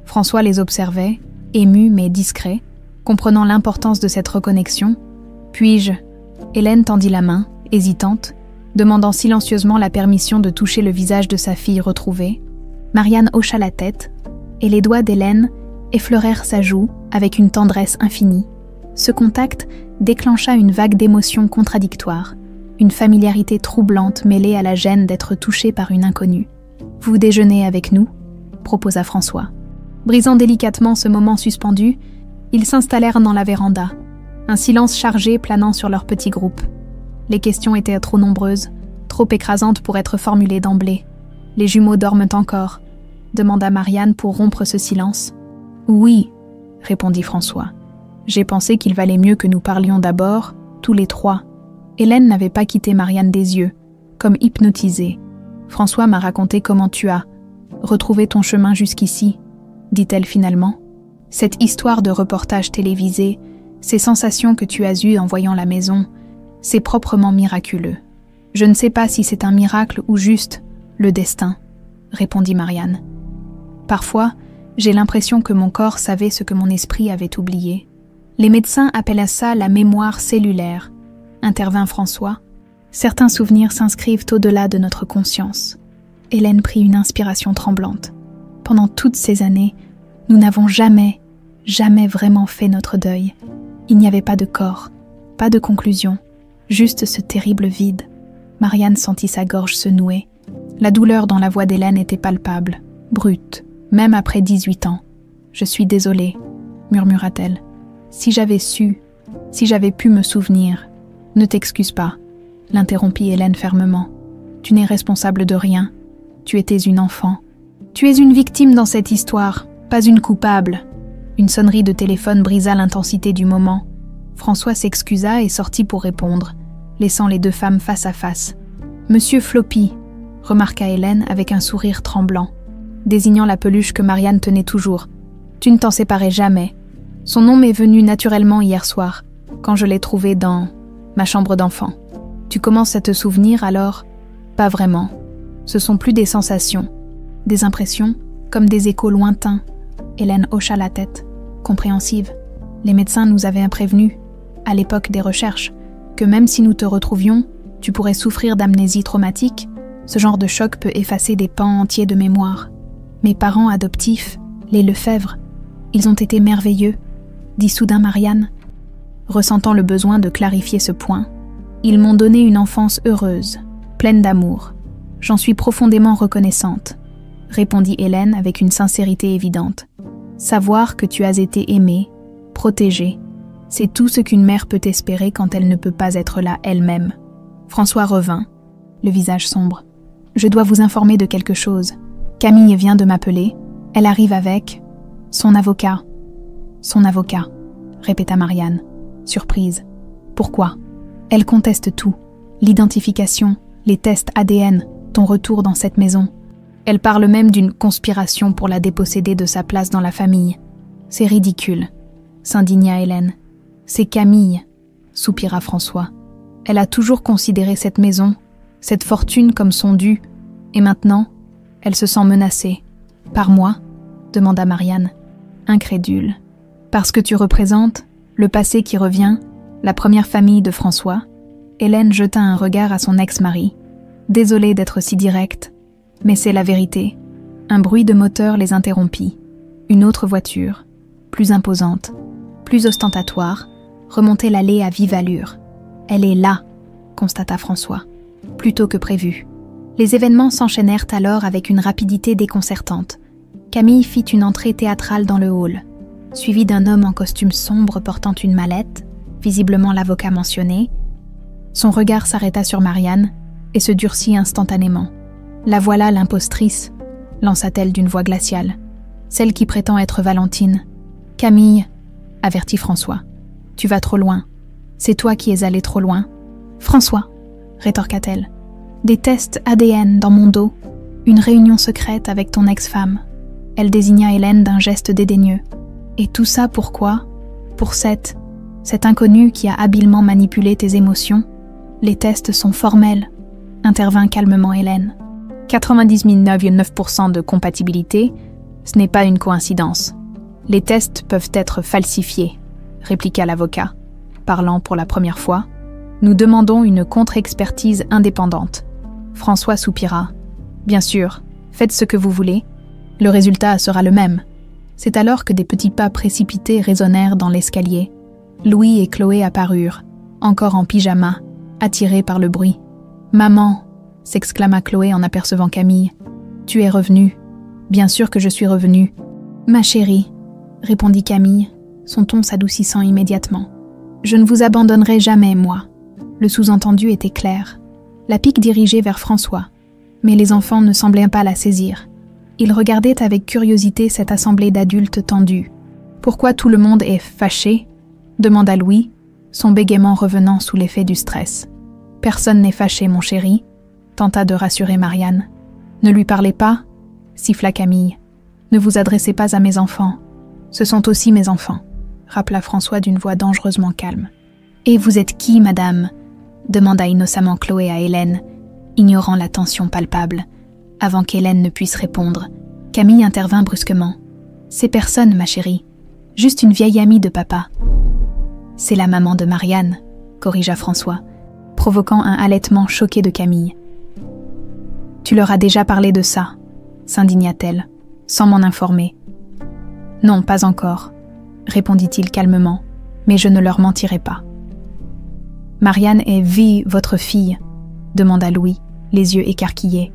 François les observait, ému mais discret, comprenant l'importance de cette reconnexion. « Puis-je » Hélène tendit la main, hésitante, demandant silencieusement la permission de toucher le visage de sa fille retrouvée. Marianne hocha la tête, et les doigts d'Hélène effleurèrent sa joue avec une tendresse infinie. Ce contact déclencha une vague d'émotions contradictoires, une familiarité troublante mêlée à la gêne d'être touchée par une inconnue. « Vous déjeunez avec nous ?» proposa François. Brisant délicatement ce moment suspendu, ils s'installèrent dans la véranda. un silence chargé planant sur leur petit groupe. Les questions étaient trop nombreuses, trop écrasantes pour être formulées d'emblée. « Les jumeaux dorment encore ?» demanda Marianne pour rompre ce silence. « Oui », répondit François. « J'ai pensé qu'il valait mieux que nous parlions d'abord, tous les trois. » Hélène n'avait pas quitté Marianne des yeux, comme hypnotisée. « François m'a raconté comment tu as retrouvé ton chemin jusqu'ici, » dit-elle finalement. « Cette histoire de reportage télévisé, ces sensations que tu as eues en voyant la maison, c'est proprement miraculeux. Je ne sais pas si c'est un miracle ou juste le destin, » répondit Marianne. « Parfois, j'ai l'impression que mon corps savait ce que mon esprit avait oublié. Les médecins appellent ça la mémoire cellulaire, » intervint François. « Certains souvenirs s'inscrivent au-delà de notre conscience. » Hélène prit une inspiration tremblante. « Pendant toutes ces années, nous n'avons jamais vraiment fait notre deuil. Il n'y avait pas de corps, pas de conclusion, juste ce terrible vide. » Marianne sentit sa gorge se nouer. La douleur dans la voix d'Hélène était palpable, brute, même après 18 ans. « Je suis désolée, » murmura-t-elle. « Si j'avais su, si j'avais pu me souvenir. » « Ne t'excuse pas, » l'interrompit Hélène fermement. « Tu n'es responsable de rien. Tu étais une enfant. Tu es une victime dans cette histoire, pas une coupable. » Une sonnerie de téléphone brisa l'intensité du moment. François s'excusa et sortit pour répondre, laissant les deux femmes face à face. « Monsieur Floppy » remarqua Hélène avec un sourire tremblant, désignant la peluche que Marianne tenait toujours. « Tu ne t'en séparais jamais. Son nom m'est venu naturellement hier soir, quand je l'ai trouvé dans ma chambre d'enfant. Tu commences à te souvenir alors ? Pas vraiment. Ce sont plus des sensations, des impressions, comme des échos lointains. » Hélène hocha la tête, compréhensive. Les médecins nous avaient prévenus, à l'époque des recherches, que même si nous te retrouvions, tu pourrais souffrir d'amnésie traumatique. Ce genre de choc peut effacer des pans entiers de mémoire. Mes parents adoptifs, les Lefebvre, ils ont été merveilleux, dit soudain Marianne. Ressentant le besoin de clarifier ce point, ils m'ont donné une enfance heureuse, pleine d'amour. J'en suis profondément reconnaissante, répondit Hélène avec une sincérité évidente. Savoir que tu as été aimée, protégée, c'est tout ce qu'une mère peut espérer quand elle ne peut pas être là elle-même. François revint, le visage sombre. Je dois vous informer de quelque chose. Camille vient de m'appeler. Elle arrive avec son avocat. Son avocat, répéta Marianne, surprise. Pourquoi ? Elle conteste tout. L'identification, les tests ADN, ton retour dans cette maison. Elle parle même d'une conspiration pour la déposséder de sa place dans la famille. C'est ridicule, s'indigna Hélène. C'est Camille, soupira François. Elle a toujours considéré cette maison, cette fortune comme son dû, et maintenant, elle se sent menacée. Par moi ? Demanda Marianne, incrédule. Parce que tu représentes le passé qui revient, la première famille de François. Hélène jeta un regard à son ex-mari. Désolée d'être si directe, mais c'est la vérité. Un bruit de moteur les interrompit. Une autre voiture, plus imposante, plus ostentatoire, remontait l'allée à vive allure. Elle est là, constata François, plus tôt que prévu. Les événements s'enchaînèrent alors avec une rapidité déconcertante. Camille fit une entrée théâtrale dans le hall, suivie d'un homme en costume sombre portant une mallette, visiblement l'avocat mentionné. Son regard s'arrêta sur Marianne et se durcit instantanément. « La voilà l'impostrice », lança-t-elle d'une voix glaciale. « Celle qui prétend être Valentine. »« Camille », avertit François. « Tu vas trop loin. C'est toi qui es allé trop loin. »« François », rétorqua-t-elle. « Des tests ADN dans mon dos. Une réunion secrète avec ton ex-femme. » Elle désigna Hélène d'un geste dédaigneux. « Et tout ça pourquoi ? Pour cet inconnu qui a habilement manipulé tes émotions. Les tests sont formels, » intervint calmement Hélène. 99,9% de compatibilité, ce n'est pas une coïncidence. Les tests peuvent être falsifiés, répliqua l'avocat, parlant pour la première fois. Nous demandons une contre-expertise indépendante. François soupira. Bien sûr, faites ce que vous voulez. Le résultat sera le même. C'est alors que des petits pas précipités résonnèrent dans l'escalier. Louis et Chloé apparurent, encore en pyjama, attirés par le bruit. « Maman !» s'exclama Chloé en apercevant Camille. « Tu es revenue. »« Bien sûr que je suis revenue. »« Ma chérie !» répondit Camille, son ton s'adoucissant immédiatement. « « Je ne vous abandonnerai jamais, moi ». Le sous-entendu était clair. La pique dirigeait vers François, mais les enfants ne semblaient pas la saisir. Ils regardaient avec curiosité cette assemblée d'adultes tendus. « Pourquoi tout le monde est fâché ?» demanda Louis, son bégaiement revenant sous l'effet du stress. « Personne n'est fâché, mon chéri », tenta de rassurer Marianne. « Ne lui parlez pas » siffla Camille. « Ne vous adressez pas à mes enfants. Ce sont aussi mes enfants », rappela François d'une voix dangereusement calme. « Et vous êtes qui, madame ?» demanda innocemment Chloé à Hélène, ignorant la tension palpable. Avant qu'Hélène ne puisse répondre, Camille intervint brusquement. « C'est personne, ma chérie. Juste une vieille amie de papa. »« C'est la maman de Marianne », corrigea François, provoquant un halètement choqué de Camille. « Tu leur as déjà parlé de ça ?» s'indigna-t-elle, sans m'en informer. « Non, pas encore », répondit-il calmement, « mais je ne leur mentirai pas. »« Marianne est votre fille ?» demanda Louis, les yeux écarquillés.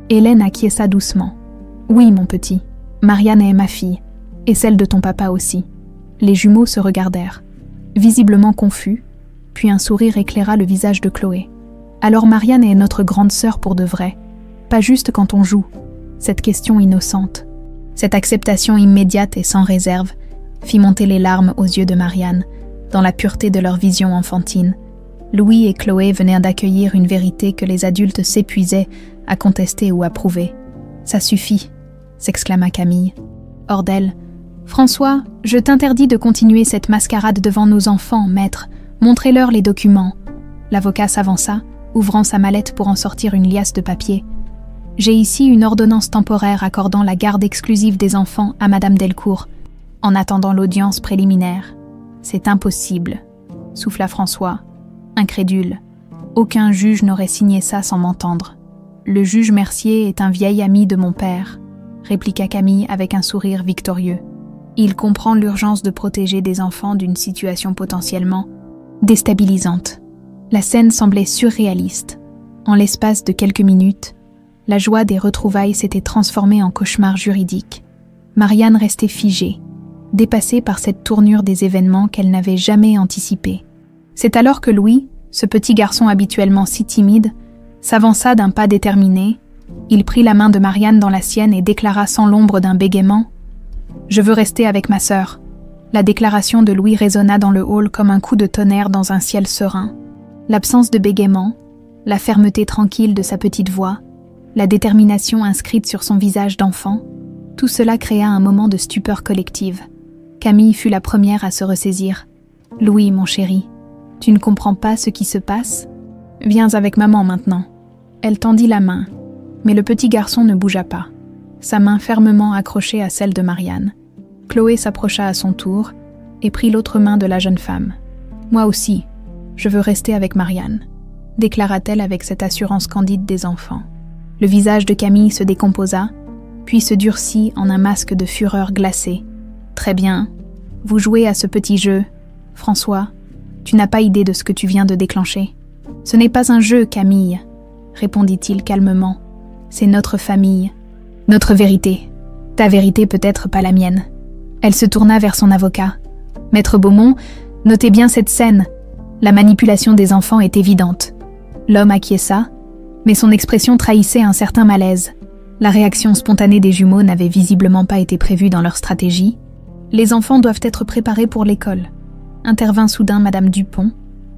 Hélène acquiesça doucement. « Oui, mon petit, Marianne est ma fille, et celle de ton papa aussi. » Les jumeaux se regardèrent, visiblement confus, puis un sourire éclaira le visage de Chloé. « Alors Marianne est notre grande sœur pour de vrai, pas juste quand on joue. » Cette question innocente, cette acceptation immédiate et sans réserve, fit monter les larmes aux yeux de Marianne, dans la pureté de leur vision enfantine. Louis et Chloé venaient d'accueillir une vérité que les adultes s'épuisaient à contester ou à prouver. « Ça suffit !» s'exclama Camille. Hors d'elle, « François, je t'interdis de continuer cette mascarade devant nos enfants, maître. Montrez-leur les documents. » L'avocat s'avança, ouvrant sa mallette pour en sortir une liasse de papier. « J'ai ici une ordonnance temporaire accordant la garde exclusive des enfants à Madame Delcourt, en attendant l'audience préliminaire. »« C'est impossible, » souffla François, incrédule. « Aucun juge n'aurait signé ça sans m'entendre. »« Le juge Mercier est un vieil ami de mon père, » répliqua Camille avec un sourire victorieux. « Il comprend l'urgence de protéger des enfants d'une situation potentiellement déstabilisante. » La scène semblait surréaliste. En l'espace de quelques minutes, la joie des retrouvailles s'était transformée en cauchemar juridique. Marianne restait figée, dépassée par cette tournure des événements qu'elle n'avait jamais anticipée. C'est alors que Louis, ce petit garçon habituellement si timide, s'avança d'un pas déterminé. Il prit la main de Marianne dans la sienne et déclara sans l'ombre d'un bégaiement « Je veux rester avec ma sœur ». La déclaration de Louis résonna dans le hall comme un coup de tonnerre dans un ciel serein. L'absence de bégaiement, la fermeté tranquille de sa petite voix, la détermination inscrite sur son visage d'enfant, tout cela créa un moment de stupeur collective. Camille fut la première à se ressaisir. « Louis, mon chéri, tu ne comprends pas ce qui se passe ? Viens avec maman maintenant. » Elle tendit la main, mais le petit garçon ne bougea pas, sa main fermement accrochée à celle de Marianne. Chloé s'approcha à son tour et prit l'autre main de la jeune femme. « Moi aussi, je veux rester avec Marianne », déclara-t-elle avec cette assurance candide des enfants. Le visage de Camille se décomposa, puis se durcit en un masque de fureur glacée. « Très bien, vous jouez à ce petit jeu. François, tu n'as pas idée de ce que tu viens de déclencher. »« Ce n'est pas un jeu, Camille, » répondit-il calmement. « C'est notre famille, notre vérité. Ta vérité peut-être pas la mienne. » Elle se tourna vers son avocat. « Maître Beaumont, notez bien cette scène. La manipulation des enfants est évidente. » L'homme acquiesça, mais son expression trahissait un certain malaise. La réaction spontanée des jumeaux n'avait visiblement pas été prévue dans leur stratégie. « Les enfants doivent être préparés pour l'école », intervint soudain Madame Dupont,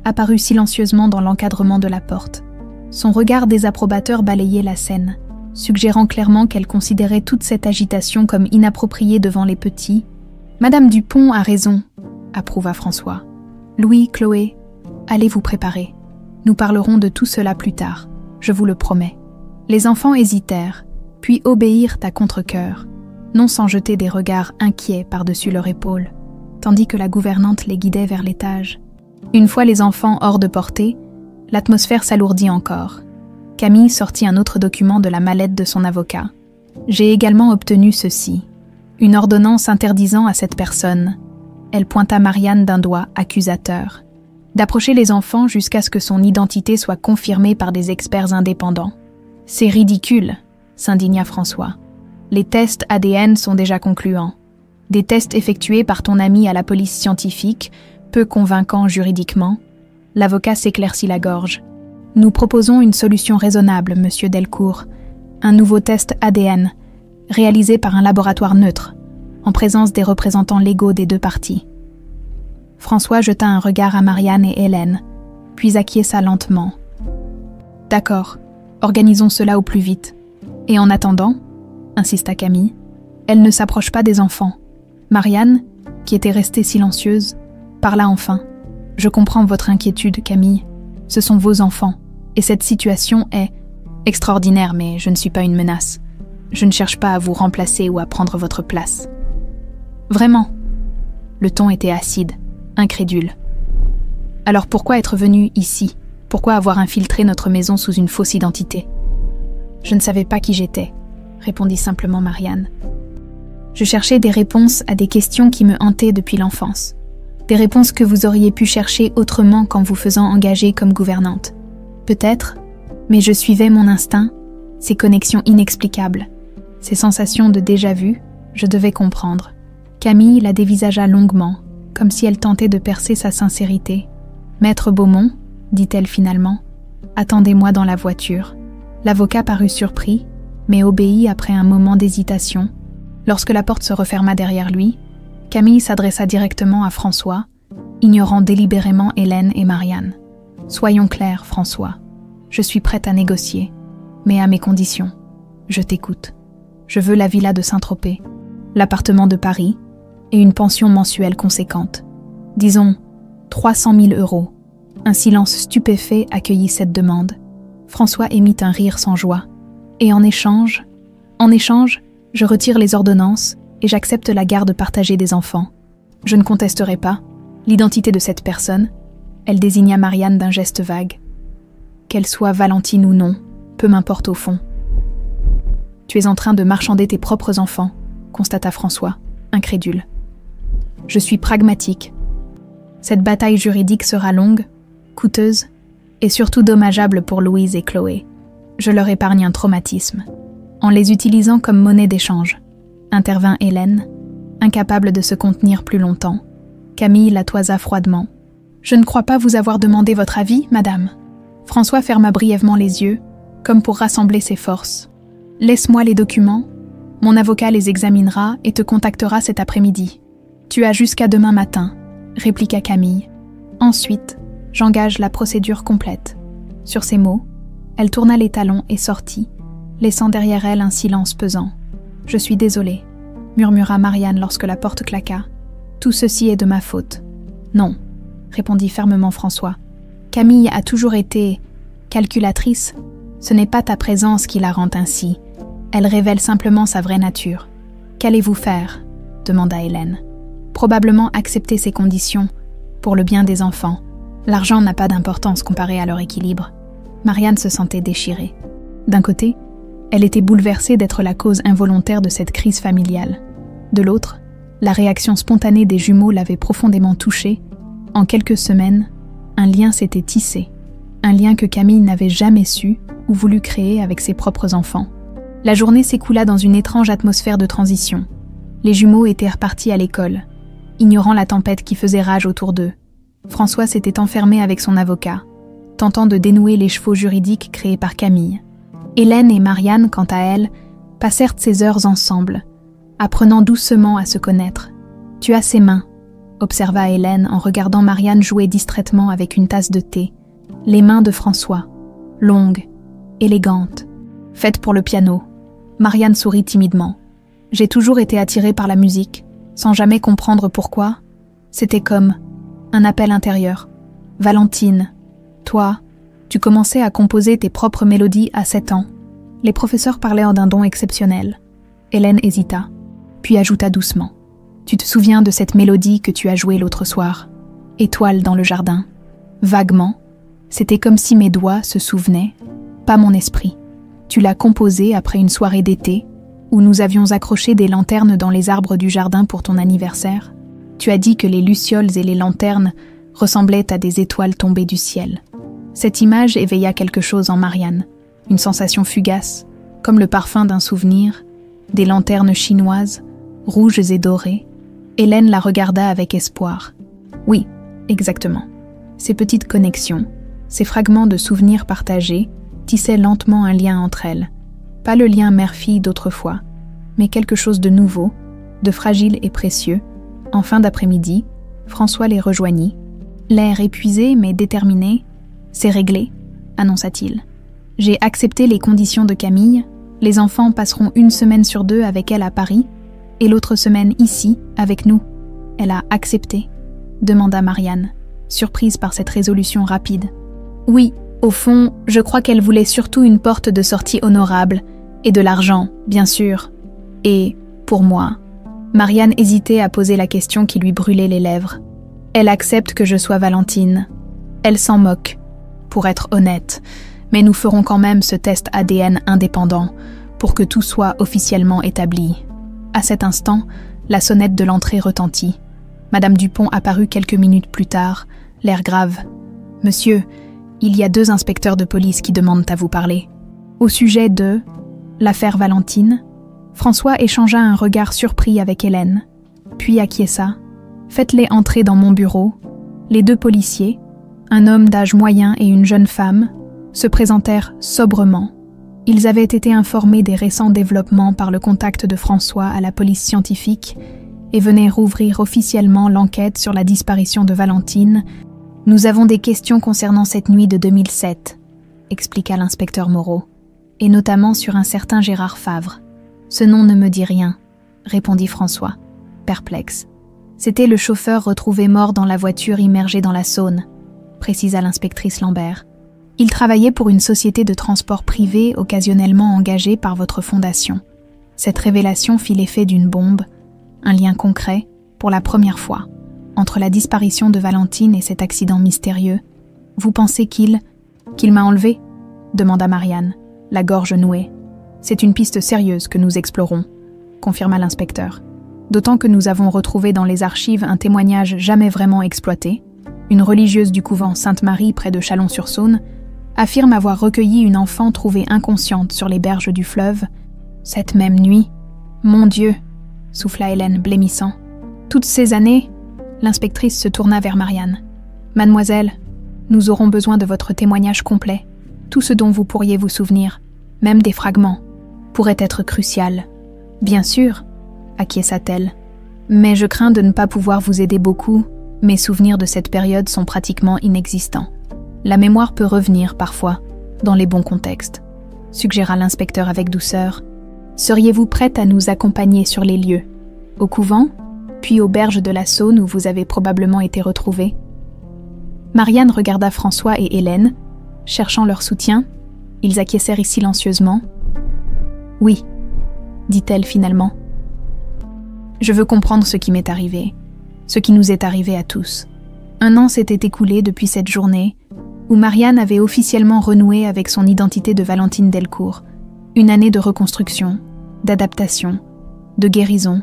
apparue silencieusement dans l'encadrement de la porte. Son regard désapprobateur balayait la scène, suggérant clairement qu'elle considérait toute cette agitation comme inappropriée devant les petits. « Madame Dupont a raison », approuva François. « Louis, Chloé, allez vous préparer. Nous parlerons de tout cela plus tard, je vous le promets. » Les enfants hésitèrent, puis obéirent à contre-cœur, non sans jeter des regards inquiets par-dessus leur épaule, tandis que la gouvernante les guidait vers l'étage. Une fois les enfants hors de portée, l'atmosphère s'alourdit encore. Camille sortit un autre document de la mallette de son avocat. « J'ai également obtenu ceci. Une ordonnance interdisant à cette personne. » Elle pointa Marianne d'un doigt accusateur. « D'approcher les enfants jusqu'à ce que son identité soit confirmée par des experts indépendants. » « C'est ridicule, » s'indigna François. « Les tests ADN sont déjà concluants. Des tests effectués par ton ami à la police scientifique Peu convaincant juridiquement, l'avocat s'éclaircit la gorge. Nous proposons une solution raisonnable, monsieur Delcourt. Un nouveau test ADN, réalisé par un laboratoire neutre, en présence des représentants légaux des deux parties. François jeta un regard à Marianne et Hélène, puis acquiesça lentement. D'accord, organisons cela au plus vite. Et en attendant, insista Camille, elle ne s'approche pas des enfants. Marianne, qui était restée silencieuse, parla enfin. Je comprends votre inquiétude, Camille. Ce sont vos enfants, et cette situation est extraordinaire, mais je ne suis pas une menace. Je ne cherche pas à vous remplacer ou à prendre votre place. Vraiment. Le ton était acide, incrédule. Alors pourquoi être venu ici? Pourquoi avoir infiltré notre maison sous une fausse identité? Je ne savais pas qui j'étais, répondit simplement Marianne. Je cherchais des réponses à des questions qui me hantaient depuis l'enfance. Des réponses que vous auriez pu chercher autrement qu'en vous faisant engager comme gouvernante. Peut-être, mais je suivais mon instinct, ces connexions inexplicables, ces sensations de déjà-vu, je devais comprendre. Camille la dévisagea longuement, comme si elle tentait de percer sa sincérité. « Maître Beaumont, dit-elle finalement, attendez-moi dans la voiture. » L'avocat parut surpris, mais obéit après un moment d'hésitation. Lorsque la porte se referma derrière lui, Camille s'adressa directement à François, ignorant délibérément Hélène et Marianne. « Soyons clairs, François. Je suis prête à négocier, mais à mes conditions. Je t'écoute. Je veux la villa de Saint-Tropez, l'appartement de Paris et une pension mensuelle conséquente. Disons 300 000 €. Un silence stupéfait accueillit cette demande. François émit un rire sans joie. Et en échange, je retire les ordonnances et j'accepte la garde partagée des enfants. Je ne contesterai pas l'identité de cette personne. Elle désigna Marianne d'un geste vague. Qu'elle soit Valentine ou non, peu m'importe au fond. Tu es en train de marchander tes propres enfants, constata François, incrédule. Je suis pragmatique. Cette bataille juridique sera longue, coûteuse et surtout dommageable pour Louise et Chloé. Je leur épargne un traumatisme. En les utilisant comme monnaie d'échange, intervint Hélène, incapable de se contenir plus longtemps. Camille la toisa froidement. Je ne crois pas vous avoir demandé votre avis, madame. François ferma brièvement les yeux, comme pour rassembler ses forces. Laisse-moi les documents. Mon avocat les examinera et te contactera cet après-midi. Tu as jusqu'à demain matin, répliqua Camille. Ensuite, j'engage la procédure complète. Sur ces mots, elle tourna les talons et sortit, laissant derrière elle un silence pesant. « Je suis désolée », murmura Marianne lorsque la porte claqua. « Tout ceci est de ma faute. »« Non », répondit fermement François. « Camille a toujours été calculatrice. Ce n'est pas ta présence qui la rend ainsi. Elle révèle simplement sa vraie nature. »« Qu'allez-vous faire ?» demanda Hélène. « Probablement accepter ces conditions, pour le bien des enfants. L'argent n'a pas d'importance comparé à leur équilibre. » Marianne se sentait déchirée. D'un côté, elle était bouleversée d'être la cause involontaire de cette crise familiale. De l'autre, la réaction spontanée des jumeaux l'avait profondément touchée. En quelques semaines, un lien s'était tissé. Un lien que Camille n'avait jamais su ou voulu créer avec ses propres enfants. La journée s'écoula dans une étrange atmosphère de transition. Les jumeaux étaient repartis à l'école, ignorant la tempête qui faisait rage autour d'eux. François s'était enfermé avec son avocat, tentant de dénouer l'écheveau juridique créé par Camille. Hélène et Marianne, quant à elles, passèrent ces heures ensemble, apprenant doucement à se connaître. « Tu as ses mains », observa Hélène en regardant Marianne jouer distraitement avec une tasse de thé. Les mains de François, longues, élégantes, faites pour le piano. Marianne sourit timidement. « J'ai toujours été attirée par la musique, sans jamais comprendre pourquoi. C'était comme un appel intérieur. Valentine, toi, tu commençais à composer tes propres mélodies à 7 ans. » Les professeurs parlaient d'un don exceptionnel. Hélène hésita, puis ajouta doucement. « Tu te souviens de cette mélodie que tu as jouée l'autre soir? Étoile dans le jardin. » Vaguement, c'était comme si mes doigts se souvenaient, pas mon esprit. Tu l'as composée après une soirée d'été, où nous avions accroché des lanternes dans les arbres du jardin pour ton anniversaire. Tu as dit que les lucioles et les lanternes ressemblaient à des étoiles tombées du ciel. Cette image éveilla quelque chose en Marianne, une sensation fugace, comme le parfum d'un souvenir, des lanternes chinoises, rouges et dorées. Hélène la regarda avec espoir. « Oui, Exactement. Ces petites connexions, ces fragments de souvenirs partagés, tissaient lentement un lien entre elles. Pas le lien mère-fille d'autrefois, mais quelque chose de nouveau, de fragile et précieux. En fin d'après-midi, François les rejoignit. L'air épuisé mais déterminé. « C'est réglé », annonça-t-il. « J'ai accepté les conditions de Camille. Les enfants passeront 1 semaine sur 2 avec elle à Paris, et l'autre semaine ici, avec nous. » « Elle a accepté ?» demanda Marianne, surprise par cette résolution rapide. « Oui, au fond, je crois qu'elle voulait surtout une porte de sortie honorable, et de l'argent, bien sûr. Et, pour moi... » Marianne hésitait à poser la question qui lui brûlait les lèvres. « Elle accepte que je sois Valentine. Elle s'en moque, pour être honnête, mais nous ferons quand même ce test ADN indépendant, pour que tout soit officiellement établi. » À cet instant, la sonnette de l'entrée retentit. Madame Dupont apparut quelques minutes plus tard, l'air grave. « Monsieur, il y a 2 inspecteurs de police qui demandent à vous parler. » Au sujet de l'affaire Valentine, François échangea un regard surpris avec Hélène, puis acquiesça. « Faites-les entrer dans mon bureau. » Les 2 policiers, un homme d'âge moyen et une jeune femme, se présentèrent sobrement. Ils avaient été informés des récents développements par le contact de François à la police scientifique et venaient rouvrir officiellement l'enquête sur la disparition de Valentine. « Nous avons des questions concernant cette nuit de 2007, » expliqua l'inspecteur Moreau, « et notamment sur un certain Gérard Favre. »« Ce nom ne me dit rien, » répondit François, perplexe. « C'était le chauffeur retrouvé mort dans la voiture immergée dans la Saône, » précisa l'inspectrice Lambert. « Il travaillait pour une société de transport privé occasionnellement engagée par votre fondation. Cette révélation fit l'effet d'une bombe, un lien concret, pour la première fois, entre la disparition de Valentine et cet accident mystérieux. Vous pensez qu'il m'a enlevé ?» demanda Marianne, la gorge nouée. « C'est une piste sérieuse que nous explorons, » confirma l'inspecteur. « D'autant que nous avons retrouvé dans les archives un témoignage jamais vraiment exploité. Une religieuse du couvent Sainte-Marie près de Chalon-sur-Saône affirme avoir recueilli une enfant trouvée inconsciente sur les berges du fleuve. Cette même nuit, mon Dieu !» souffla Hélène, blêmissant. « Toutes ces années ?» L'inspectrice se tourna vers Marianne. « Mademoiselle, nous aurons besoin de votre témoignage complet. Tout ce dont vous pourriez vous souvenir, même des fragments, pourrait être crucial. »« Bien sûr, » acquiesça-t-elle. « Mais je crains de ne pas pouvoir vous aider beaucoup. Mes souvenirs de cette période sont pratiquement inexistants. La mémoire peut revenir, parfois, dans les bons contextes. » suggéra l'inspecteur avec douceur. « Seriez-vous prête à nous accompagner sur les lieux, au couvent, puis aux berges de la Saône où vous avez probablement été retrouvée ?» Marianne regarda François et Hélène, cherchant leur soutien. Ils acquiescèrent silencieusement. « Oui, » dit-elle finalement. « Je veux comprendre ce qui m'est arrivé, ce qui nous est arrivé à tous. » 1 an s'était écoulé depuis cette journée où Marianne avait officiellement renoué avec son identité de Valentine Delcourt. Une année de reconstruction, d'adaptation, de guérison.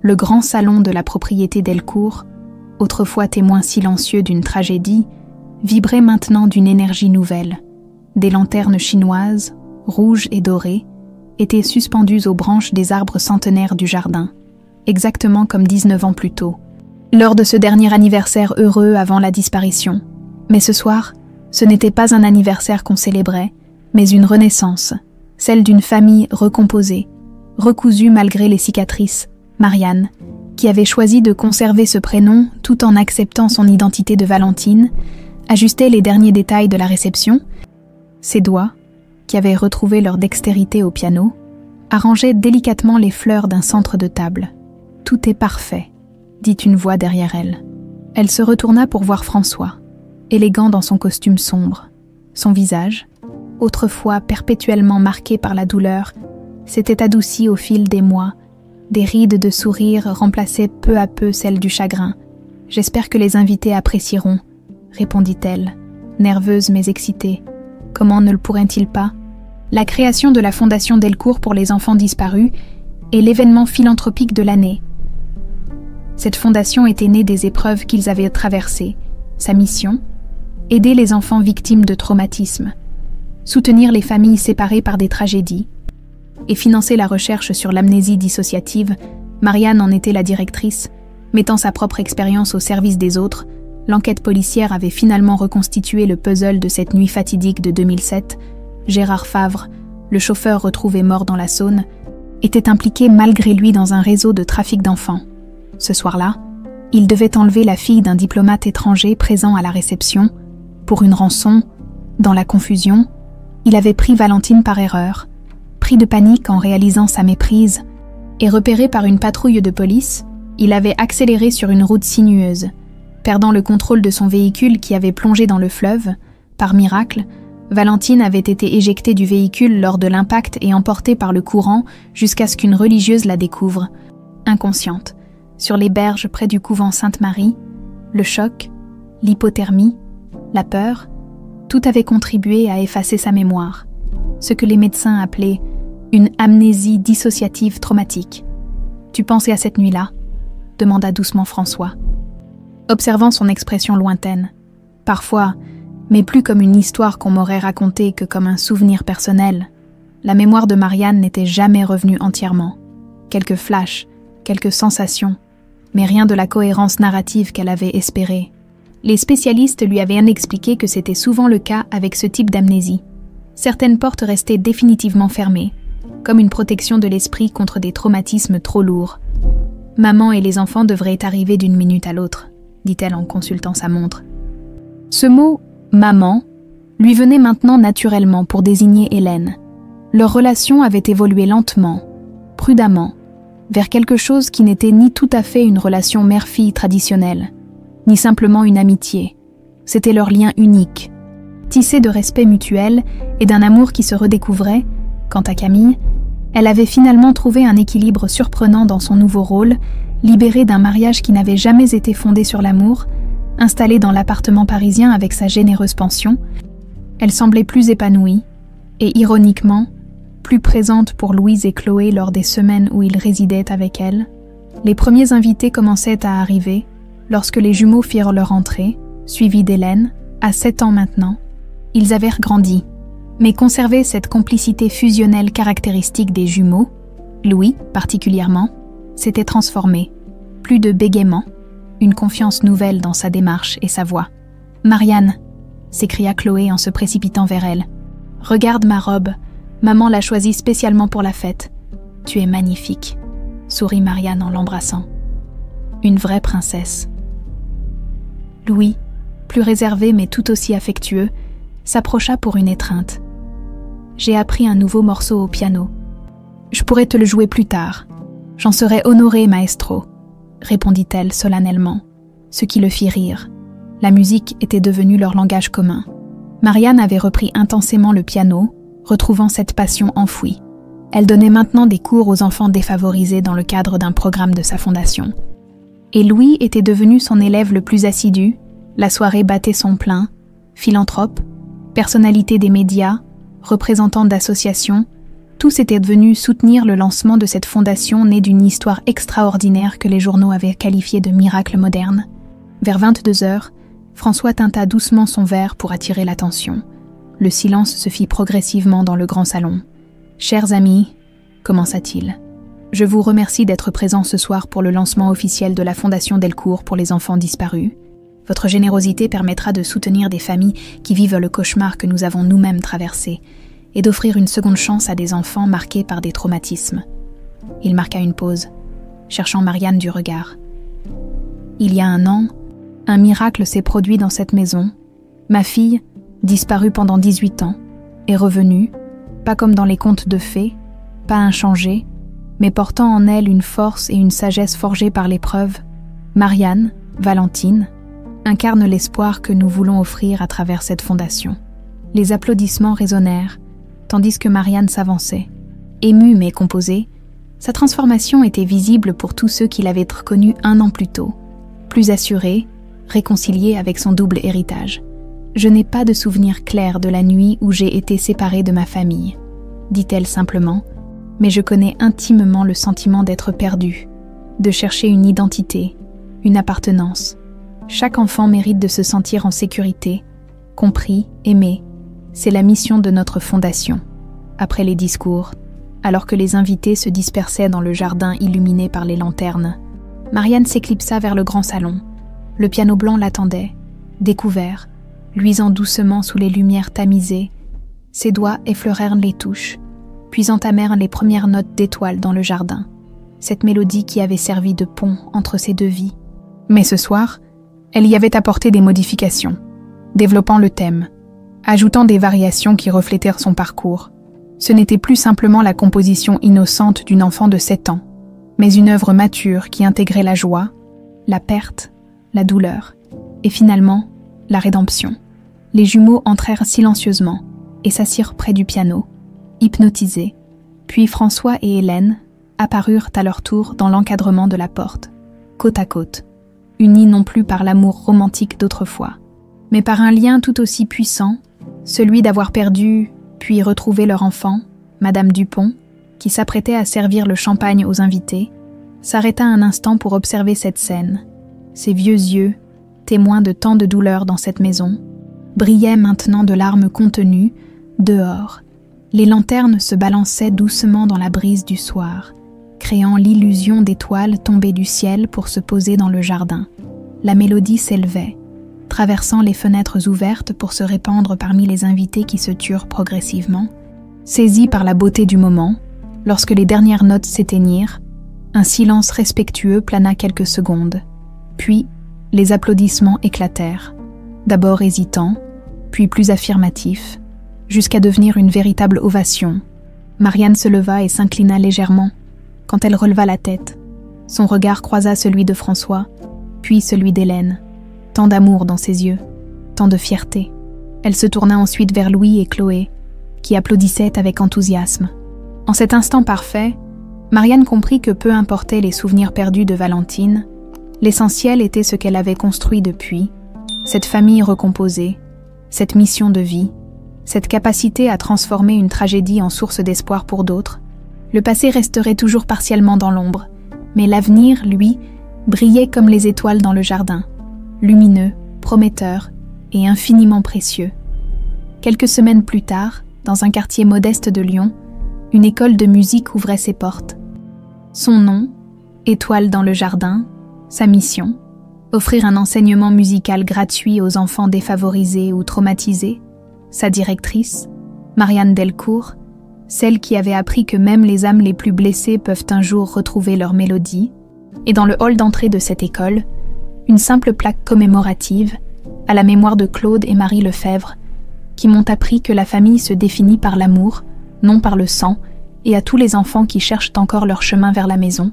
Le grand salon de la propriété Delcourt, autrefois témoin silencieux d'une tragédie, vibrait maintenant d'une énergie nouvelle. Des lanternes chinoises, rouges et dorées, étaient suspendues aux branches des arbres centenaires du jardin, exactement comme 19 ans plus tôt, lors de ce dernier anniversaire heureux avant la disparition. Mais ce soir, ce n'était pas un anniversaire qu'on célébrait, mais une renaissance, celle d'une famille recomposée, recousue malgré les cicatrices, Marianne, qui avait choisi de conserver ce prénom tout en acceptant son identité de Valentine, ajustait les derniers détails de la réception. Ses doigts, qui avaient retrouvé leur dextérité au piano, arrangeaient délicatement les fleurs d'un centre de table. « Tout est parfait », dit une voix derrière elle. Elle se retourna pour voir François, élégant dans son costume sombre. Son visage, autrefois perpétuellement marqué par la douleur, s'était adouci au fil des mois. Des rides de sourire remplaçaient peu à peu celles du chagrin. « J'espère que les invités apprécieront », répondit-elle, nerveuse mais excitée. Comment ne le pourraient-ils pas? La création de la Fondation Delcourt pour les enfants disparus est l'événement philanthropique de l'année. Cette fondation était née des épreuves qu'ils avaient traversées. Sa mission, aider les enfants victimes de traumatismes, soutenir les familles séparées par des tragédies et financer la recherche sur l'amnésie dissociative. Marianne en était la directrice, mettant sa propre expérience au service des autres L'enquête policière avait finalement reconstitué le puzzle de cette nuit fatidique de 2007. Gérard Favre, le chauffeur retrouvé mort dans la Saône, était impliqué malgré lui dans un réseau de trafic d'enfants. Ce soir-là, il devait enlever la fille d'un diplomate étranger présent à la réception. Pour une rançon, dans la confusion, il avait pris Valentine par erreur. Pris de panique en réalisant sa méprise et repéré par une patrouille de police, il avait accéléré sur une route sinueuse. Perdant le contrôle de son véhicule qui avait plongé dans le fleuve, par miracle, Valentine avait été éjectée du véhicule lors de l'impact et emportée par le courant jusqu'à ce qu'une religieuse la découvre, inconsciente, sur les berges près du couvent Sainte-Marie. Le choc, l'hypothermie, la peur, tout avait contribué à effacer sa mémoire, ce que les médecins appelaient une amnésie dissociative traumatique. « Tu pensais à cette nuit-là » demanda doucement François, observant son expression lointaine. Parfois, mais plus comme une histoire qu'on m'aurait racontée que comme un souvenir personnel. La mémoire de Marianne n'était jamais revenue entièrement. Quelques flashs, quelques sensations, mais rien de la cohérence narrative qu'elle avait espérée. Les spécialistes lui avaient expliqué que c'était souvent le cas avec ce type d'amnésie. Certaines portes restaient définitivement fermées, comme une protection de l'esprit contre des traumatismes trop lourds. « Maman et les enfants devraient arriver d'une minute à l'autre », dit-elle en consultant sa montre. Ce mot « maman » lui venait maintenant naturellement pour désigner Hélène. Leur relation avait évolué lentement, prudemment, vers quelque chose qui n'était ni tout à fait une relation mère-fille traditionnelle, ni simplement une amitié. C'était leur lien unique, tissé de respect mutuel et d'un amour qui se redécouvrait. Quant à Camille, elle avait finalement trouvé un équilibre surprenant dans son nouveau rôle, libérée d'un mariage qui n'avait jamais été fondé sur l'amour. Installée dans l'appartement parisien avec sa généreuse pension, elle semblait plus épanouie et, ironiquement, plus présente pour Louise et Chloé lors des semaines où ils résidaient avec elle. Les premiers invités commençaient à arriver lorsque les jumeaux firent leur entrée, suivis d'Hélène, à 7 ans maintenant. Ils avaient grandi, mais conservaient cette complicité fusionnelle caractéristique des jumeaux. Louis, particulièrement, s'était transformé. Plus de bégaiement, une confiance nouvelle dans sa démarche et sa voix. « Marianne !» s'écria Chloé en se précipitant vers elle. « Regarde ma robe, maman l'a choisie spécialement pour la fête. Tu es magnifique !» sourit Marianne en l'embrassant. « Une vraie princesse. » Louis, plus réservé mais tout aussi affectueux, s'approcha pour une étreinte. « J'ai appris un nouveau morceau au piano. Je pourrais te le jouer plus tard. J'en serais honorée, maestro. » répondit-elle solennellement, ce qui le fit rire. La musique était devenue leur langage commun. Marianne avait repris intensément le piano, retrouvant cette passion enfouie. Elle donnait maintenant des cours aux enfants défavorisés dans le cadre d'un programme de sa fondation. Et Louis était devenu son élève le plus assidu. La soirée battait son plein. Philanthrope, personnalité des médias, représentant d'associations, tous étaient venus soutenir le lancement de cette fondation née d'une histoire extraordinaire que les journaux avaient qualifiée de miracle moderne. Vers 22h, François tinta doucement son verre pour attirer l'attention. Le silence se fit progressivement dans le grand salon. « Chers amis, » commença-t-il, « je vous remercie d'être présents ce soir pour le lancement officiel de la Fondation Delcourt pour les enfants disparus. Votre générosité permettra de soutenir des familles qui vivent le cauchemar que nous avons nous-mêmes traversé, et d'offrir une seconde chance à des enfants marqués par des traumatismes. » Il marqua une pause, cherchant Marianne du regard. « Il y a 1 an, un miracle s'est produit dans cette maison. Ma fille, disparue pendant 18 ans, est revenue, pas comme dans les contes de fées, pas inchangée, mais portant en elle une force et une sagesse forgées par l'épreuve. Marianne, Valentine, incarne l'espoir que nous voulons offrir à travers cette fondation. » Les applaudissements résonnèrent, tandis que Marianne s'avançait. Émue mais composée, sa transformation était visible pour tous ceux qui l'avaient reconnue 1 an plus tôt. Plus assurée, réconciliée avec son double héritage. « Je n'ai pas de souvenir clair de la nuit où j'ai été séparée de ma famille, » dit-elle simplement, « mais je connais intimement le sentiment d'être perdue, de chercher une identité, une appartenance. Chaque enfant mérite de se sentir en sécurité, compris, aimé. C'est la mission de notre fondation. » Après les discours, alors que les invités se dispersaient dans le jardin illuminé par les lanternes, Marianne s'éclipsa vers le grand salon. Le piano blanc l'attendait, découvert, luisant doucement sous les lumières tamisées. Ses doigts effleurèrent les touches, puis entamèrent les premières notes d'étoiles dans le jardin, cette mélodie qui avait servi de pont entre ces deux vies. Mais ce soir, elle y avait apporté des modifications, développant le thème, ajoutant des variations qui reflétèrent son parcours. Ce n'était plus simplement la composition innocente d'une enfant de 7 ans, mais une œuvre mature qui intégrait la joie, la perte, la douleur, et finalement, la rédemption. Les jumeaux entrèrent silencieusement et s'assirent près du piano, hypnotisés, puis François et Hélène apparurent à leur tour dans l'encadrement de la porte, côte à côte, unis non plus par l'amour romantique d'autrefois, mais par un lien tout aussi puissant, celui d'avoir perdu puis retrouvé leur enfant, Madame Dupont, qui s'apprêtait à servir le champagne aux invités, s'arrêta un instant pour observer cette scène. Ses vieux yeux, témoins de tant de douleur dans cette maison, brillaient maintenant de larmes contenues, dehors. Les lanternes se balançaient doucement dans la brise du soir, créant l'illusion d'étoiles tombées du ciel pour se poser dans le jardin. La mélodie s'élevait, traversant les fenêtres ouvertes pour se répandre parmi les invités qui se turent progressivement. Saisis par la beauté du moment, lorsque les dernières notes s'éteignirent, un silence respectueux plana quelques secondes. Puis, les applaudissements éclatèrent, d'abord hésitants, puis plus affirmatifs, jusqu'à devenir une véritable ovation. Marianne se leva et s'inclina légèrement. Quand elle releva la tête, son regard croisa celui de François, puis celui d'Hélène. Tant d'amour dans ses yeux, tant de fierté. Elle se tourna ensuite vers Louis et Chloé, qui applaudissaient avec enthousiasme. En cet instant parfait, Marianne comprit que peu importaient les souvenirs perdus de Valentine, l'essentiel était ce qu'elle avait construit depuis, cette famille recomposée, cette mission de vie, cette capacité à transformer une tragédie en source d'espoir pour d'autres. Le passé resterait toujours partiellement dans l'ombre, mais l'avenir, lui, brillait comme les étoiles dans le jardin, lumineux, prometteur et infiniment précieux. Quelques semaines plus tard, dans un quartier modeste de Lyon, une école de musique ouvrait ses portes. Son nom, Étoile dans le jardin, sa mission, offrir un enseignement musical gratuit aux enfants défavorisés ou traumatisés, sa directrice, Marianne Delcourt, celle qui avait appris que même les âmes les plus blessées peuvent un jour retrouver leur mélodie, et dans le hall d'entrée de cette école, une simple plaque commémorative à la mémoire de Claude et Marie Lefebvre, qui m'ont appris que la famille se définit par l'amour, non par le sang, et à tous les enfants qui cherchent encore leur chemin vers la maison,